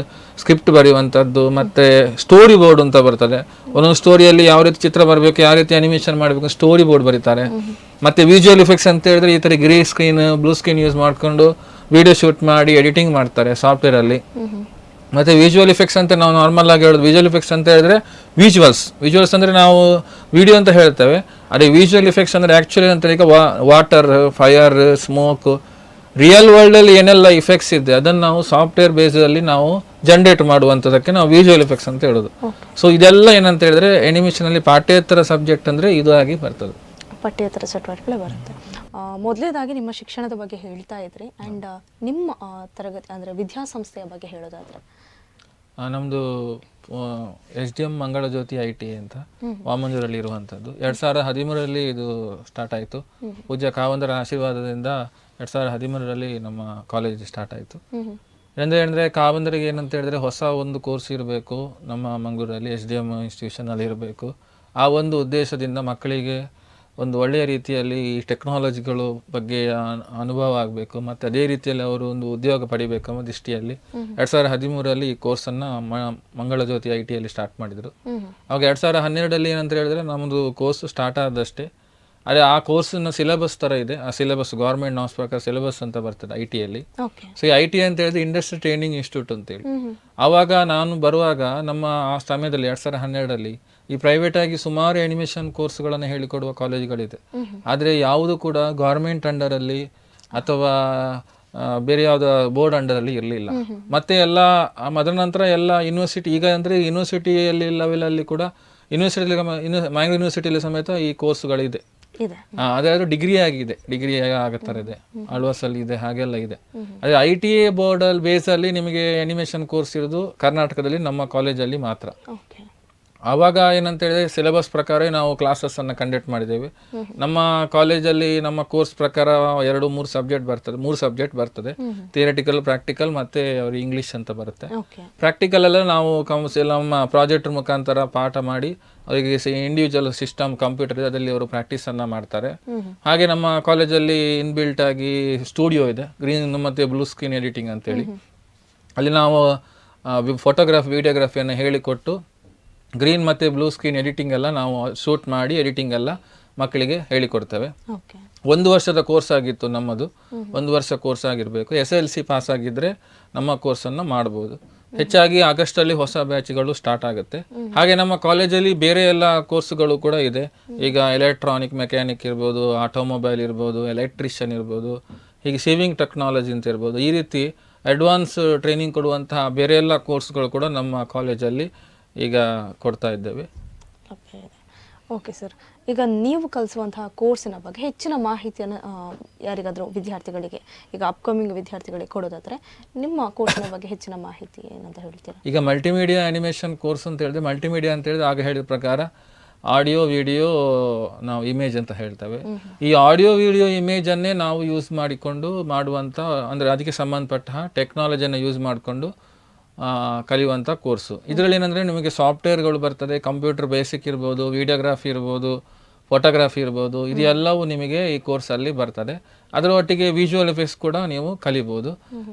ಸ್ಕ್ರಿಪ್ಟ್ ಬರೆಯುವಂಥದ್ದು, ಮತ್ತೆ ಸ್ಟೋರಿ ಬೋರ್ಡ್ ಅಂತ ಬರ್ತದೆ. ಒಂದೊಂದು ಸ್ಟೋರಿಯಲ್ಲಿ ಯಾವ ರೀತಿ ಚಿತ್ರ ಬರಬೇಕು, ಯಾವ ರೀತಿ ಅನಿಮೇಷನ್ ಮಾಡಬೇಕು, ಸ್ಟೋರಿ ಬೋರ್ಡ್ ಬರೀತಾರೆ. ಮತ್ತೆ ವಿಜುವಲ್ ಎಫೆಕ್ಟ್ಸ್ ಅಂತ ಹೇಳಿದ್ರೆ ಈ ತರ grey screen, blue screen use ಮಾಡ್ಕೊಂಡು ವಿಡಿಯೋ ಶೂಟ್ ಮಾಡಿ ಎಡಿಟಿಂಗ್ ಮಾಡ್ತಾರೆ ಸಾಫ್ಟ್ವೇರ್ ಅಲ್ಲಿ. ಮತ್ತೆ ವಿಜುವಲ್ ಎಫೆಕ್ಟ್ಸ್ ಅಂತ ನಾವು ನಾರ್ಮಲ್ ಆಗಿ ಹೇಳೋದು. ವಿಜುವಲ್ ಎಫೆಕ್ಟ್ಸ್ ಅಂತ ಹೇಳಿದ್ರೆ ವಿಜುವಲ್ಸ್ ಅಂದ್ರೆ ನಾವು ವಿಡಿಯೋ ಅಂತ ಹೇಳ್ತೇವೆ. ಅದೇ ವಿಜುವಲ್ ಎಫೆಕ್ಟ್ಸ್ ಅಂದ್ರೆ ಆಕ್ಚುಲಿ ಅಂತ ಈಗ water, fire, smoke, real world ಅಲ್ಲಿ ಏನೆಲ್ಲ ಇಫೆಕ್ಟ್ಸ್ ಇದೆ ಅದನ್ನು ನಾವು ಸಾಫ್ಟ್ವೇರ್ ಬೇಸ್ ಅಲ್ಲಿ ನಾವು ಜನರೇಟ್ ಮಾಡುವಂಥದ್ದಕ್ಕೆ ನಾವು ವಿಜುವಲ್ ಎಫೆಕ್ಟ್ಸ್ ಅಂತ ಹೇಳೋದು. ಸೊ ಇದೆಲ್ಲ ಏನಂತ ಹೇಳಿದ್ರೆ ಅನಿಮೇಷನ್ ಅಲ್ಲಿ ಪಾಠ್ಯೇತರ ಸಬ್ಜೆಕ್ಟ್ ಅಂದ್ರೆ ಇದು ಆಗಿ ಬರ್ತದೆ. ಪಠ್ಯೇತರ ಚಟುವಟಿಕೆ ಬರುತ್ತೆ. ಮೊದಲನೇದಾಗಿ ನಿಮ್ಮ ಶಿಕ್ಷಣದ ಬಗ್ಗೆ ಹೇಳ್ತಾ ಇದ್ರಿ, ಆ್ಯಂಡ್ ನಿಮ್ಮ ತರಗತಿ ಅಂದರೆ ವಿದ್ಯಾಸಂಸ್ಥೆಯ ಬಗ್ಗೆ ಹೇಳೋದಾದ್ರೆ? ನಮ್ಮದು SDM ಮಂಗಳ ಜ್ಯೋತಿ IT ಅಂತ ವಾಮಂಜೂರಲ್ಲಿ ಇರುವಂಥದ್ದು. 2013ರಲ್ಲಿ ಇದು ಸ್ಟಾರ್ಟ್ ಆಯಿತು. ಪೂಜ್ಯ ಕಾವಂದರ ಆಶೀರ್ವಾದದಿಂದ 2013ರಲ್ಲಿ ನಮ್ಮ ಕಾಲೇಜ್ ಸ್ಟಾರ್ಟ್ ಆಯಿತು. ಅಂದರೆ ಕಾವಂದರಿಗೆ ಏನಂತ ಹೇಳಿದ್ರೆ ಹೊಸ ಒಂದು ಕೋರ್ಸ್ ಇರಬೇಕು ನಮ್ಮ ಮಂಗಳೂರಲ್ಲಿ, SDM ಇನ್ಸ್ಟಿಟ್ಯೂಷನಲ್ಲಿ ಇರಬೇಕು. ಆ ಒಂದು ಉದ್ದೇಶದಿಂದ ಮಕ್ಕಳಿಗೆ ಒಂದು ಒಳ್ಳೆಯ ರೀತಿಯಲ್ಲಿ ಈ ಟೆಕ್ನಾಲಜಿಗಳು ಬಗ್ಗೆ ಅನುಭವ ಆಗಬೇಕು, ಮತ್ತು ಅದೇ ರೀತಿಯಲ್ಲಿ ಅವರು ಒಂದು ಉದ್ಯೋಗ ಪಡಿಬೇಕು ಅನ್ನೋ ದೃಷ್ಟಿಯಲ್ಲಿ 2013ರಲ್ಲಿ ಈ ಕೋರ್ಸನ್ನು ಮಂಗಳ ಜ್ಯೋತಿ ITಯಲ್ಲಿ ಸ್ಟಾರ್ಟ್ ಮಾಡಿದರು. ಅವಾಗ 2012ರಲ್ಲಿ ಏನಂತ ಹೇಳಿದ್ರೆ ನಮ್ಮದು ಕೋರ್ಸ್ ಸ್ಟಾರ್ಟ್ ಆದಷ್ಟೇ. ಅದೇ ಆ ಕೋರ್ಸಿನ ಸಿಲೆಬಸ್ ಥರ ಇದೆ. ಆ ಸಿಲೆಬಸ್ ಗೌರ್ಮೆಂಟ್ ನಾಮ್ಸ್ ಪ್ರಕಾರ ಸಿಲೆಬಸ್ ಅಂತ ಬರ್ತದೆ ITಯಲ್ಲಿ. ಸೊ ಈ IT ಅಂತ ಹೇಳಿದ್ರೆ ಇಂಡಸ್ಟ್ರಿ ಟ್ರೈನಿಂಗ್ ಇನ್ಸ್ಟಿಟ್ಯೂಟ್ ಅಂತೇಳಿ. ಆವಾಗ ನಾನು ಬರುವಾಗ ನಮ್ಮ ಆ ಸಮಯದಲ್ಲಿ 2012ರಲ್ಲಿ ಈ ಪ್ರೈವೇಟ್ ಆಗಿ ಸುಮಾರು ಅನಿಮೇಷನ್ ಕೋರ್ಸ್ಗಳನ್ನು ಹೇಳಿಕೊಡುವ ಕಾಲೇಜುಗಳಿದೆ. ಆದರೆ ಯಾವುದು ಕೂಡ ಗೌರ್ಮೆಂಟ್ ಅಂಡರಲ್ಲಿ ಅಥವಾ ಬೇರೆ ಯಾವುದೋ ಬೋರ್ಡ್ ಅಂಡರಲ್ಲಿ ಇರಲಿಲ್ಲ. ಮತ್ತೆ ಎಲ್ಲ ಅದರ ನಂತರ ಎಲ್ಲ ಯೂನಿವರ್ಸಿಟಿ, ಈಗ ಅಂದರೆ ಯೂನಿವರ್ಸಿಟಿಯಲ್ಲಿ ಲೆವೆಲಲ್ಲಿ ಕೂಡ ಮ್ಯಾಂಗ್ಳೂರ್ ಯೂನಿವರ್ಸಿಟಿಯಲ್ಲಿ ಸಮೇತ ಈ ಕೋರ್ಸ್ಗಳಿದೆ. ಅದಾದ್ರೂ ಡಿಗ್ರಿ ಆಗತ್ತಾರೆ ಇದೆ, ಆಳ್ವಾಸಲ್ಲಿ ಇದೆ, ಹಾಗೆಲ್ಲ ಇದೆ. ಅದೇ ITA ಬೋರ್ಡಲ್ಲಿ ಬೇಸಲ್ಲಿ ನಿಮಗೆ ಅನಿಮೇಷನ್ ಕೋರ್ಸ್ ಇರೋದು ಕರ್ನಾಟಕದಲ್ಲಿ ನಮ್ಮ ಕಾಲೇಜಲ್ಲಿ ಮಾತ್ರ. ಆವಾಗ ಏನಂತ ಹೇಳಿದ್ರೆ ಸಿಲೆಬಸ್ ಪ್ರಕಾರ ನಾವು ಕ್ಲಾಸಸ್ಸನ್ನು ಕಂಡಕ್ಟ್ ಮಾಡಿದ್ದೇವೆ. ನಮ್ಮ ಕಾಲೇಜಲ್ಲಿ ನಮ್ಮ ಕೋರ್ಸ್ ಪ್ರಕಾರ 2-3 ಸಬ್ಜೆಕ್ಟ್ ಬರ್ತದೆ. ಥಿಯರಿಟಿಕಲ್, ಪ್ರಾಕ್ಟಿಕಲ್, ಮತ್ತೆ ಅವ್ರಿಗೆ ಇಂಗ್ಲೀಷ್ ಅಂತ ಬರುತ್ತೆ. ಪ್ರಾಕ್ಟಿಕಲ್ ಎಲ್ಲ ನಾವು ನಮ್ಮ ಪ್ರಾಜೆಕ್ಟ್ ಮುಖಾಂತರ ಪಾಠ ಮಾಡಿ ಅವರಿಗೆ ಇಂಡಿವಿಜುವಲ್ ಸಿಸ್ಟಮ್ ಕಂಪ್ಯೂಟರ್ ಇದೆ, ಅದರಲ್ಲಿ ಅವರು ಪ್ರಾಕ್ಟೀಸನ್ನು ಮಾಡ್ತಾರೆ. ಹಾಗೆ ನಮ್ಮ ಕಾಲೇಜಲ್ಲಿ ಇನ್ಬಿಲ್ಟ್ ಆಗಿ ಸ್ಟುಡಿಯೋ ಇದೆ, ಗ್ರೀನ್ ಮತ್ತು ಬ್ಲೂ ಸ್ಕ್ರೀನ್ ಎಡಿಟಿಂಗ್ ಅಂತೇಳಿ. ಅಲ್ಲಿ ನಾವು ಫೋಟೋಗ್ರಾಫಿ, ವಿಡಿಯೋಗ್ರಫಿಯನ್ನು ಹೇಳಿಕೊಟ್ಟು ಗ್ರೀನ್ ಮತ್ತು ಬ್ಲೂ ಸ್ಕ್ರೀನ್ ಎಡಿಟಿಂಗ್ ಎಲ್ಲ ನಾವು ಶೂಟ್ ಮಾಡಿ ಎಡಿಟಿಂಗ್ ಎಲ್ಲ ಮಕ್ಕಳಿಗೆ ಹೇಳಿಕೊಡ್ತೇವೆ. 1 ವರ್ಷದ ಕೋರ್ಸ್ ಆಗಿತ್ತು ನಮ್ಮದು. 1 ವರ್ಷ ಕೋರ್ಸ್ ಆಗಿರಬೇಕು. SLC ಪಾಸ್ ಆಗಿದ್ರೆ ನಮ್ಮ ಕೋರ್ಸನ್ನು ಮಾಡ್ಬೋದು. ಹೆಚ್ಚಾಗಿ ಆಗಸ್ಟಲ್ಲಿ ಹೊಸ ಬ್ಯಾಚ್ಗಳು ಸ್ಟಾರ್ಟ್ ಆಗುತ್ತೆ. ಹಾಗೆ ನಮ್ಮ ಕಾಲೇಜಲ್ಲಿ ಬೇರೆ ಎಲ್ಲ ಕೋರ್ಸ್ಗಳು ಕೂಡ ಇದೆ. ಈಗ ಎಲೆಕ್ಟ್ರಾನಿಕ್, ಮೆಕ್ಯಾನಿಕ್ ಇರ್ಬೋದು, ಆಟೋಮೊಬೈಲ್ ಇರ್ಬೋದು, ಎಲೆಕ್ಟ್ರಿಷಿಯನ್ ಇರ್ಬೋದು, ಹೀಗೆ ಸೇವಿಂಗ್ ಟೆಕ್ನಾಲಜಿ ಅಂತ ಇರ್ಬೋದು. ಈ ರೀತಿ ಅಡ್ವಾನ್ಸ್ ಟ್ರೈನಿಂಗ್ ಕೊಡುವಂತಹ ಬೇರೆ ಎಲ್ಲ ಕೋರ್ಸ್ಗಳು ಕೂಡ ನಮ್ಮ ಕಾಲೇಜಲ್ಲಿ ಈಗ ಕೊಡ್ತಾ ಇದ್ದೇವೆ. ಓಕೆ ಸರ್, ಈಗ ನೀವು ಕಲಿಸುವಂತಹ ಕೋರ್ಸಿನ ಬಗ್ಗೆ ಹೆಚ್ಚಿನ ಮಾಹಿತಿಯನ್ನು ಯಾರಿಗಾದರೂ ವಿದ್ಯಾರ್ಥಿಗಳಿಗೆ, ಈಗ ಅಪ್ಕಮಿಂಗ್ ವಿದ್ಯಾರ್ಥಿಗಳಿಗೆ ಕೊಡೋದಾದರೆ ನಿಮ್ಮ ಕೋರ್ಸಿನ ಬಗ್ಗೆ ಹೆಚ್ಚಿನ ಮಾಹಿತಿ ಏನಂತ ಹೇಳ್ತೀರಾ? ಈಗ ಮಲ್ಟಿಮೀಡಿಯಾ ಅನಿಮೇಷನ್ ಕೋರ್ಸ್ ಅಂತ ಹೇಳಿದ್ರೆ, ಮಲ್ಟಿಮೀಡಿಯಾ ಅಂತ ಹೇಳಿದ್ರೆ ಆಗ ಹೇಳಿದ ಪ್ರಕಾರ ಆಡಿಯೋ, ವಿಡಿಯೋ, ನಾವು ಇಮೇಜ್ ಅಂತ ಹೇಳ್ತೇವೆ. ಈ ಆಡಿಯೋ, ವಿಡಿಯೋ, ಇಮೇಜನ್ನೇ ನಾವು ಯೂಸ್ ಮಾಡಿಕೊಂಡು ಮಾಡುವಂಥ, ಅಂದರೆ ಅದಕ್ಕೆ ಸಂಬಂಧಪಟ್ಟ ಟೆಕ್ನಾಲಜಿಯನ್ನು ಯೂಸ್ ಮಾಡಿಕೊಂಡು ಕಲಿಯುವಂಥ ಕೋರ್ಸು. ಇದರಲ್ಲಿ ಏನಂದರೆ ನಿಮಗೆ ಸಾಫ್ಟ್ವೇರ್ಗಳು ಬರ್ತದೆ, ಕಂಪ್ಯೂಟರ್ ಬೇಸಿಕ್ ಇರ್ಬೋದು, ವಿಡಿಯೋಗ್ರಾಫಿ ಇರ್ಬೋದು, ಫೋಟೋಗ್ರಾಫಿ ಇರ್ಬೋದು, ಇದೆಲ್ಲವೂ ನಿಮಗೆ ಈ ಕೋರ್ಸಲ್ಲಿ ಬರ್ತದೆ. ಅದರ ಒಟ್ಟಿಗೆ ವಿಜುವಲ್ ಎಫೆಕ್ಟ್ಸ್ ಕೂಡ ನೀವು ಕಲಿಬೋದು.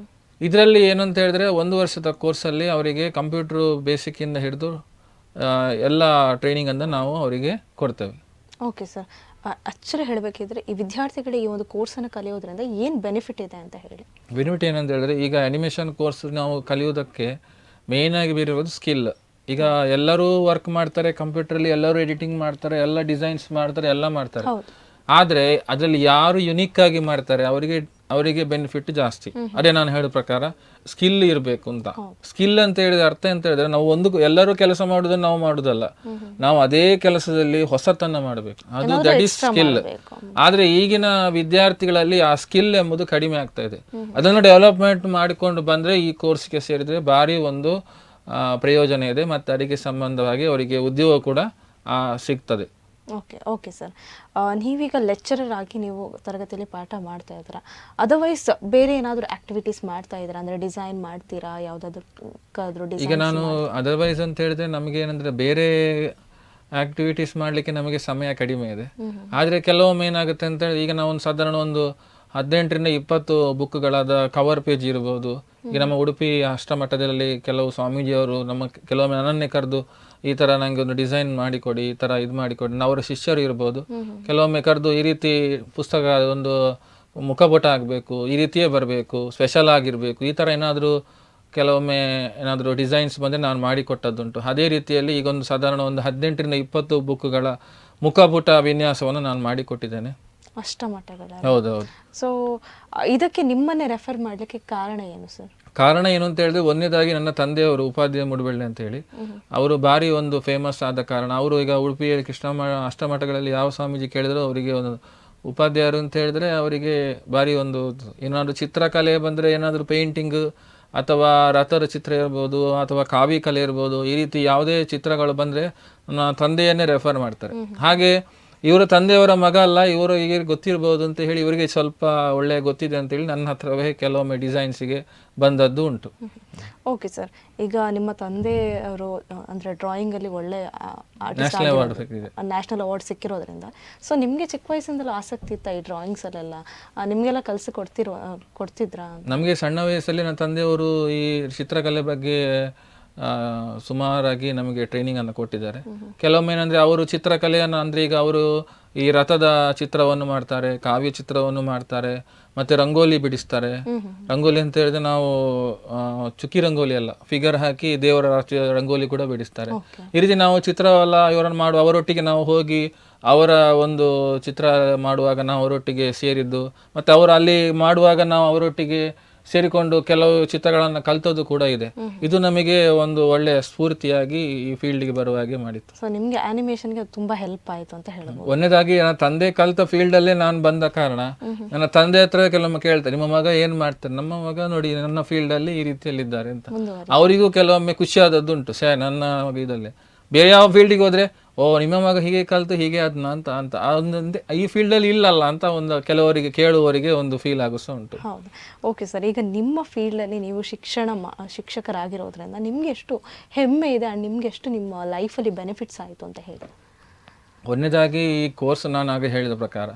ಇದರಲ್ಲಿ ಏನಂತ ಹೇಳಿದ್ರೆ 1 ವರ್ಷದ ಕೋರ್ಸಲ್ಲಿ ಅವರಿಗೆ ಕಂಪ್ಯೂಟರ್ ಬೇಸಿಕ್ಕಿಂದ ಹಿಡಿದು ಎಲ್ಲ ಟ್ರೈನಿಂಗನ್ನು ನಾವು ಅವರಿಗೆ ಕೊಡ್ತೇವೆ. ಓಕೆ ಸರ್, ಆಕ್ಚುಲಿ ಹೇಳಬೇಕಿದ್ರೆ ಈ ವಿದ್ಯಾರ್ಥಿಗಳಿಗೆ ಈ ಒಂದು ಕೋರ್ಸನ್ನು ಕಲಿಯೋದ್ರಿಂದ ಏನು ಬೆನಿಫಿಟ್ ಇದೆ ಅಂತ ಹೇಳಿ? ಬೆನಿಫಿಟ್ ಏನಂತ ಹೇಳಿದ್ರೆ, ಈಗ ಅನಿಮೇಷನ್ ಕೋರ್ಸ್ ನಾವು ಕಲಿಯೋದಕ್ಕೆ ಮೇಯ್ನ್ ಆಗಿ ಬೇರಿರೋದು ಸ್ಕಿಲ್. ಈಗ ಎಲ್ಲರೂ ವರ್ಕ್ ಮಾಡ್ತಾರೆ ಕಂಪ್ಯೂಟರಲ್ಲಿ, ಎಲ್ಲರೂ ಎಡಿಟಿಂಗ್ ಮಾಡ್ತಾರೆ, ಎಲ್ಲ ಡಿಸೈನ್ಸ್ ಮಾಡ್ತಾರೆ, ಎಲ್ಲ ಮಾಡ್ತಾರೆ. ಆದರೆ ಅದರಲ್ಲಿ ಯಾರು ಯುನಿಕ್ ಆಗಿ ಮಾಡ್ತಾರೆ ಅವರಿಗೆ ಬೆನಿಫಿಟ್ ಜಾಸ್ತಿ. ಅದೇ ನಾನು ಹೇಳೋ ಪ್ರಕಾರ ಸ್ಕಿಲ್ ಇರಬೇಕು ಅಂತ. ಸ್ಕಿಲ್ ಅಂತ ಹೇಳಿದ್ರೆ ಅರ್ಥ ಅಂತ ಹೇಳಿದ್ರೆ ನಾವು ಎಲ್ಲರೂ ಕೆಲಸ ಮಾಡೋದನ್ನ ನಾವು ಮಾಡೋದಲ್ಲ, ನಾವು ಅದೇ ಕೆಲಸದಲ್ಲಿ ಹೊಸತನ ಮಾಡಬೇಕು, ಅದು ದಟ್ ಈಸ್ ಸ್ಕಿಲ್. ಆದ್ರೆ ಈಗಿನ ವಿದ್ಯಾರ್ಥಿಗಳಲ್ಲಿ ಆ ಸ್ಕಿಲ್ ಎಂಬುದು ಕಡಿಮೆ ಆಗ್ತಾ ಇದೆ. ಅದನ್ನು ಡೆವಲಪ್ಮೆಂಟ್ ಮಾಡಿಕೊಂಡು ಬಂದ್ರೆ ಈ ಕೋರ್ಸ್ಗೆ ಸೇರಿದ್ರೆ ಭಾರಿ ಒಂದು ಪ್ರಯೋಜನ ಇದೆ, ಮತ್ತು ಅದಕ್ಕೆ ಸಂಬಂಧವಾಗಿ ಅವರಿಗೆ ಉದ್ಯೋಗ ಕೂಡ ಸಿಗ್ತದೆ. ಓಕೆ ಸರ್, ನೀವೀಗ ಲೆಕ್ಚರರ್ ಆಗಿ ನೀವು ತರಗತಿಯಲ್ಲಿ ಪಾಠ ಮಾಡ್ತಾ ಇದ್ದೀರಾ, ಅದರ್ವೈಸ್ ಬೇರೆ ಏನಾದರೂ ಆಕ್ಟಿವಿಟೀಸ್ ಮಾಡ್ತಾ ಇದ್ದೀರಾ? ಅಂದರೆ ಡಿಸೈನ್ ಮಾಡ್ತೀರಾ ಯಾವುದಾದ್ರೂ? ಈಗ ನಾನು ಅದರ್ವೈಸ್ ಅಂತ ಹೇಳಿದ್ರೆ ನಮಗೆ ಏನಂದ್ರೆ ಬೇರೆ ಆಕ್ಟಿವಿಟೀಸ್ ಮಾಡಲಿಕ್ಕೆ ನಮಗೆ ಸಮಯ ಕಡಿಮೆ ಇದೆ. ಆದರೆ ಕೆಲವೊಮ್ಮೆ ಏನಾಗುತ್ತೆ ಅಂತ ಹೇಳಿ, ಈಗ ನಾವು ಒಂದು ಸಾಧಾರಣ ಒಂದು 18ರಿಂದ 20 ಬುಕ್ಗಳಾದ ಕವರ್ ಪೇಜ್ ಇರ್ಬೋದು. ಈಗ ನಮ್ಮ ಉಡುಪಿ ಅಷ್ಟಮಠದಲ್ಲಿ ಕೆಲವು ಸ್ವಾಮೀಜಿಯವರು ಕೆಲವೊಮ್ಮೆ ನನ್ನನ್ನೇ ಕರೆದು ಈ ಥರ ನನಗೆ ಒಂದು ಡಿಸೈನ್ ಮಾಡಿಕೊಡಿ, ಈ ಥರ ಇದು ಮಾಡಿಕೊಡಿ, ಅವರ ಶಿಷ್ಯರು ಇರ್ಬೋದು. ಕೆಲವೊಮ್ಮೆ ಕರೆದು ಈ ರೀತಿ ಪುಸ್ತಕ ಒಂದು ಮುಖಪುಟ ಆಗಬೇಕು, ಈ ರೀತಿಯೇ ಬರಬೇಕು, ಸ್ಪೆಷಲ್ ಆಗಿರಬೇಕು, ಈ ಥರ ಕೆಲವೊಮ್ಮೆ ಏನಾದರೂ ಡಿಸೈನ್ಸ್ ಬಂದರೆ ನಾನು ಮಾಡಿಕೊಟ್ಟದ್ದುಂಟು. ಅದೇ ರೀತಿಯಲ್ಲಿ ಈಗ ಒಂದು ಸಾಧಾರಣ ಒಂದು 18ರಿಂದ 20 ಬುಕ್ಗಳ ಮುಖಪುಟ ವಿನ್ಯಾಸವನ್ನು ನಾನು ಮಾಡಿಕೊಟ್ಟಿದ್ದೇನೆ ಅಷ್ಟಮಠಗಳ. ಹೌದೌದು. ಸೊ ಇದಕ್ಕೆ ನಿಮ್ಮನ್ನೇ ರೆಫರ್ ಮಾಡಲಿಕ್ಕೆ ಕಾರಣ ಏನು ಸರ್? ಕಾರಣ ಏನು ಅಂತ ಹೇಳಿದ್ರೆ, ಒಂದನೇದಾಗಿ ನನ್ನ ತಂದೆಯವರು ಉಪಾಧ್ಯಾಯ ಮುಡಬಳ್ಳಿ ಅಂತ ಹೇಳಿ, ಅವರು ಭಾರಿ ಒಂದು ಫೇಮಸ್ ಆದ ಕಾರಣ ಅವರು ಈಗ ಉಡುಪಿಯಲ್ಲಿ ಅಷ್ಟಮಠಗಳಲ್ಲಿ ಯಾವ ಸ್ವಾಮೀಜಿ ಕೇಳಿದ್ರು ಅವರಿಗೆ ಒಂದು ಉಪಾಧ್ಯಾಯರು ಅಂತ ಹೇಳಿದ್ರೆ ಅವರಿಗೆ ಭಾರಿ ಒಂದು ಏನಾದರೂ ಚಿತ್ರಕಲೆ ಬಂದರೆ, ಏನಾದರೂ ಪೇಂಟಿಂಗ್ ಅಥವಾ ರಥದ ಚಿತ್ರ ಇರ್ಬೋದು ಅಥವಾ ಕಾವಿ ಕಲೆ ಇರ್ಬೋದು, ಈ ರೀತಿ ಯಾವುದೇ ಚಿತ್ರಗಳು ಬಂದರೆ ನನ್ನ ತಂದೆಯನ್ನೇ ರೆಫರ್ ಮಾಡ್ತಾರೆ. ಹಾಗೆ ಇವರ ತಂದೆಯವರ ಮಗ ಅಲ್ಲ, ಇವರು ಈಗ ಗೊತ್ತಿರ್ಬೋದು ಅಂತ ಹೇಳಿ ಇವರಿಗೆ ಸ್ವಲ್ಪ ಒಳ್ಳೆ ಗೊತ್ತಿದೆ ಅಂತೇಳಿ ನನ್ನ ಹತ್ರವೇ ಕೆಲವೊಮ್ಮೆ ಡಿಸೈನ್ಸಿಗೆ ಬಂದದ್ದು ಉಂಟು. ಓಕೆ ಸರ್, ಈಗ ನಿಮ್ಮ ತಂದೆಯವರು ಅಂದರೆ ಡ್ರಾಯಿಂಗಲ್ಲಿ ಒಳ್ಳೆ ನ್ಯಾಷನಲ್ ಅವಾರ್ಡ್ ಸಿಕ್ಕಿರೋದ್ರಿಂದ, ಸೊ ನಿಮಗೆ ಚಿಕ್ಕ ವಯಸ್ಸಿಂದಲೂ ಆಸಕ್ತಿ ಇತ್ತಾ ಈ ಡ್ರಾಯಿಂಗ್ಸಲ್ಲೆಲ್ಲ? ನಿಮಗೆಲ್ಲ ಕಲಿಸಿ ಕೊಡ್ತಿದ್ರಾ? ನಮಗೆ ಸಣ್ಣ ವಯಸ್ಸಲ್ಲಿ ನನ್ನ ತಂದೆಯವರು ಈ ಚಿತ್ರಕಲೆ ಬಗ್ಗೆ ಸುಮಾರಾಗಿ ನಮಗೆ ಟ್ರೈನಿಂಗ್ ಅನ್ನು ಕೊಟ್ಟಿದ್ದಾರೆ. ಕೆಲವೊಮ್ಮೆ ಏನಂದ್ರೆ ಅವರು ಚಿತ್ರಕಲೆಯನ್ನು ಅಂದ್ರೆ ಈಗ ಅವರು ಈ ರಥದ ಚಿತ್ರವನ್ನು ಮಾಡ್ತಾರೆ, ಕಾವ್ಯ ಚಿತ್ರವನ್ನು ಮಾಡ್ತಾರೆ, ಮತ್ತೆ ರಂಗೋಲಿ ಬಿಡಿಸ್ತಾರೆ. ರಂಗೋಲಿ ಅಂತ ಹೇಳಿದ್ರೆ ನಾವು ಚುಕ್ಕಿ ರಂಗೋಲಿ ಅಲ್ಲ, ಫಿಗರ್ ಹಾಕಿ ದೇವರ ರಂಗೋಲಿ ಕೂಡ ಬಿಡಿಸ್ತಾರೆ. ಈ ರೀತಿ ನಾವು ಚಿತ್ರವೆಲ್ಲ ಇವರನ್ನು ಅವರೊಟ್ಟಿಗೆ ನಾವು ಹೋಗಿ ಅವರ ಒಂದು ಚಿತ್ರ ಮಾಡುವಾಗ ನಾವು ಅವರೊಟ್ಟಿಗೆ ಸೇರಿದ್ದು, ಮತ್ತೆ ಅವರು ಅಲ್ಲಿ ಮಾಡುವಾಗ ನಾವು ಅವರೊಟ್ಟಿಗೆ ಸೇರಿಕೊಂಡು ಕೆಲವು ಚಿತ್ರಗಳನ್ನು ಕಲ್ತದ್ದು ಕೂಡ ಇದೆ. ಇದು ನಮಗೆ ಒಂದು ಒಳ್ಳೆಯ ಸ್ಫೂರ್ತಿಯಾಗಿ ಈ ಫೀಲ್ಡ್ಗೆ ಬರುವ ಹಾಗೆ ಮಾಡಿತ್ತು. ಸೊ ನಿಮಗೆ ಆನಿಮೇಷನ್ಗೆ ತುಂಬಾ ಹೆಲ್ಪ್ ಆಯಿತು ಅಂತ ಹೇಳ್ಬೋದು. ಒಂದನೇದಾಗಿ ನನ್ನ ತಂದೆ ಕಲ್ತ ಫೀಲ್ಡಲ್ಲೇ ನಾನು ಬಂದ ಕಾರಣ ನನ್ನ ತಂದೆ ಹತ್ರ ಕೆಲವೊಮ್ಮೆ ಕೇಳ್ತಾರೆ, ನಿಮ್ಮ ಮಗ ಏನು ಮಾಡ್ತಾರೆ? ನಮ್ಮ ಮಗ ನೋಡಿ ನನ್ನ ಫೀಲ್ಡಲ್ಲಿ ಈ ರೀತಿಯಲ್ಲಿ ಇದ್ದಾರೆ ಅಂತ. ಅವರಿಗೂ ಕೆಲವೊಮ್ಮೆ ಖುಷಿ ಆದದ್ದುಂಟು, ನನ್ನ ಮಗ ಇದಲ್ಲೇ. ಬೇರೆ ಯಾವ ಫೀಲ್ಡಿಗೆ ಹೋದ್ರೆ ನಿಮ್ಮ ಮಗ ಹೀಗೆ ಕಲ್ತು ಹೀಗೆ ಅದನ್ನ ಅಂತ ಒಂದೊಂದೇ ಈ ಫೀಲ್ಡಲ್ಲಿ ಇಲ್ಲಲ್ಲ ಅಂತ ಒಂದು ಕೆಲವರಿಗೆ ಕೇಳುವವರಿಗೆ ಒಂದು ಫೀಲ್ ಆಗುಸ ಉಂಟು. ಹೌದು. ಓಕೆ ಸರ್, ಈಗ ನಿಮ್ಮ ಫೀಲ್ಡಲ್ಲಿ ನೀವು ಶಿಕ್ಷಕರಾಗಿರೋದ್ರಿಂದ ನಿಮ್ಗೆ ಎಷ್ಟು ಹೆಮ್ಮೆ ಇದೆ ಆ್ಯಂಡ್ ನಿಮ್ಗೆ ಎಷ್ಟು ನಿಮ್ಮ ಲೈಫಲ್ಲಿ ಬೆನಿಫಿಟ್ಸ್ ಆಯಿತು ಅಂತ ಹೇಳಿ? ಒಂದನೇದಾಗಿ ಈ ಕೋರ್ಸ್ ನಾನು ಆಗ ಹೇಳಿದ ಪ್ರಕಾರ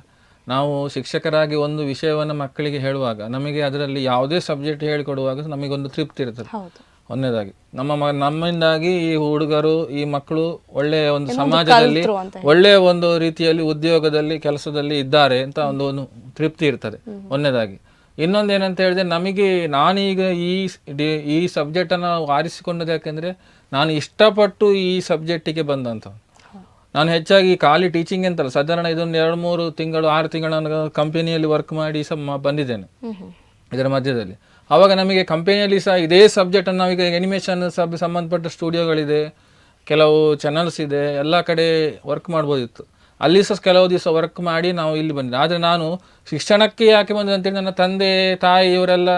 ನಾವು ಶಿಕ್ಷಕರಾಗಿ ಒಂದು ವಿಷಯವನ್ನು ಮಕ್ಕಳಿಗೆ ಹೇಳುವಾಗ ನಮಗೆ ಅದರಲ್ಲಿ ಯಾವುದೇ ಸಬ್ಜೆಕ್ಟ್ ಹೇಳಿಕೊಡುವಾಗ ನಮಗೊಂದು ತೃಪ್ತಿ ಇರ್ತದೆ. ಒಂದನೇದಾಗಿ ನಮ್ಮಿಂದಾಗಿ ಈ ಹುಡುಗರು ಈ ಮಕ್ಕಳು ಒಳ್ಳೆಯ ಒಂದು ಸಮಾಜದಲ್ಲಿ ಒಳ್ಳೆಯ ಒಂದು ರೀತಿಯಲ್ಲಿ ಉದ್ಯೋಗದಲ್ಲಿ ಕೆಲಸದಲ್ಲಿ ಇದ್ದಾರೆ ಅಂತ ಒಂದು ತೃಪ್ತಿ ಇರ್ತದೆ ಒಂದನೇದಾಗಿ. ಇನ್ನೊಂದೇನಂತ ಹೇಳಿದ್ರೆ, ನಮಗೆ ನಾನೀಗ ಈ ಸಬ್ಜೆಕ್ಟನ್ನು ಆರಿಸಿಕೊಂಡದ್ದು ಯಾಕೆಂದರೆ ನಾನು ಇಷ್ಟಪಟ್ಟು ಈ ಸಬ್ಜೆಕ್ಟಿಗೆ ಬಂದಂಥ. ನಾನು ಹೆಚ್ಚಾಗಿ ಖಾಲಿ ಟೀಚಿಂಗ್ ಅಂತಲ್ಲ, ಸಾಧಾರಣ ಇದೊಂದು 2-3 ತಿಂಗಳು 6 ತಿಂಗಳು ನಾನು ಕಂಪನಿಯಲ್ಲಿ ವರ್ಕ್ ಮಾಡಿ ಬಂದಿದ್ದೇನೆ ಇದರ ಮಧ್ಯದಲ್ಲಿ. ಆವಾಗ ನಮಗೆ ಕಂಪನಿಯಲ್ಲಿ ಸಹ ಇದೇ ಸಬ್ಜೆಕ್ಟನ್ನು ನಾವೀಗ ಎನಿಮೇಷನ್ ಸಂಬಂಧಪಟ್ಟ ಸ್ಟುಡಿಯೋಗಳಿದೆ, ಕೆಲವು ಚಾನಲ್ಸ್ ಇದೆ, ಎಲ್ಲ ಕಡೆ ವರ್ಕ್ ಮಾಡ್ಬೋದಿತ್ತು. ಅಲ್ಲಿ ಸಹ ಕೆಲವು ದಿವಸ ವರ್ಕ್ ಮಾಡಿ ನಾವು ಇಲ್ಲಿ ಬಂದಿದ್ದೆ. ಆದರೆ ನಾನು ಶಿಕ್ಷಣಕ್ಕೆ ಯಾಕೆ ಬಂದೆ ಅಂತೇಳಿ, ನನ್ನ ತಂದೆ ತಾಯಿ ಇವರೆಲ್ಲ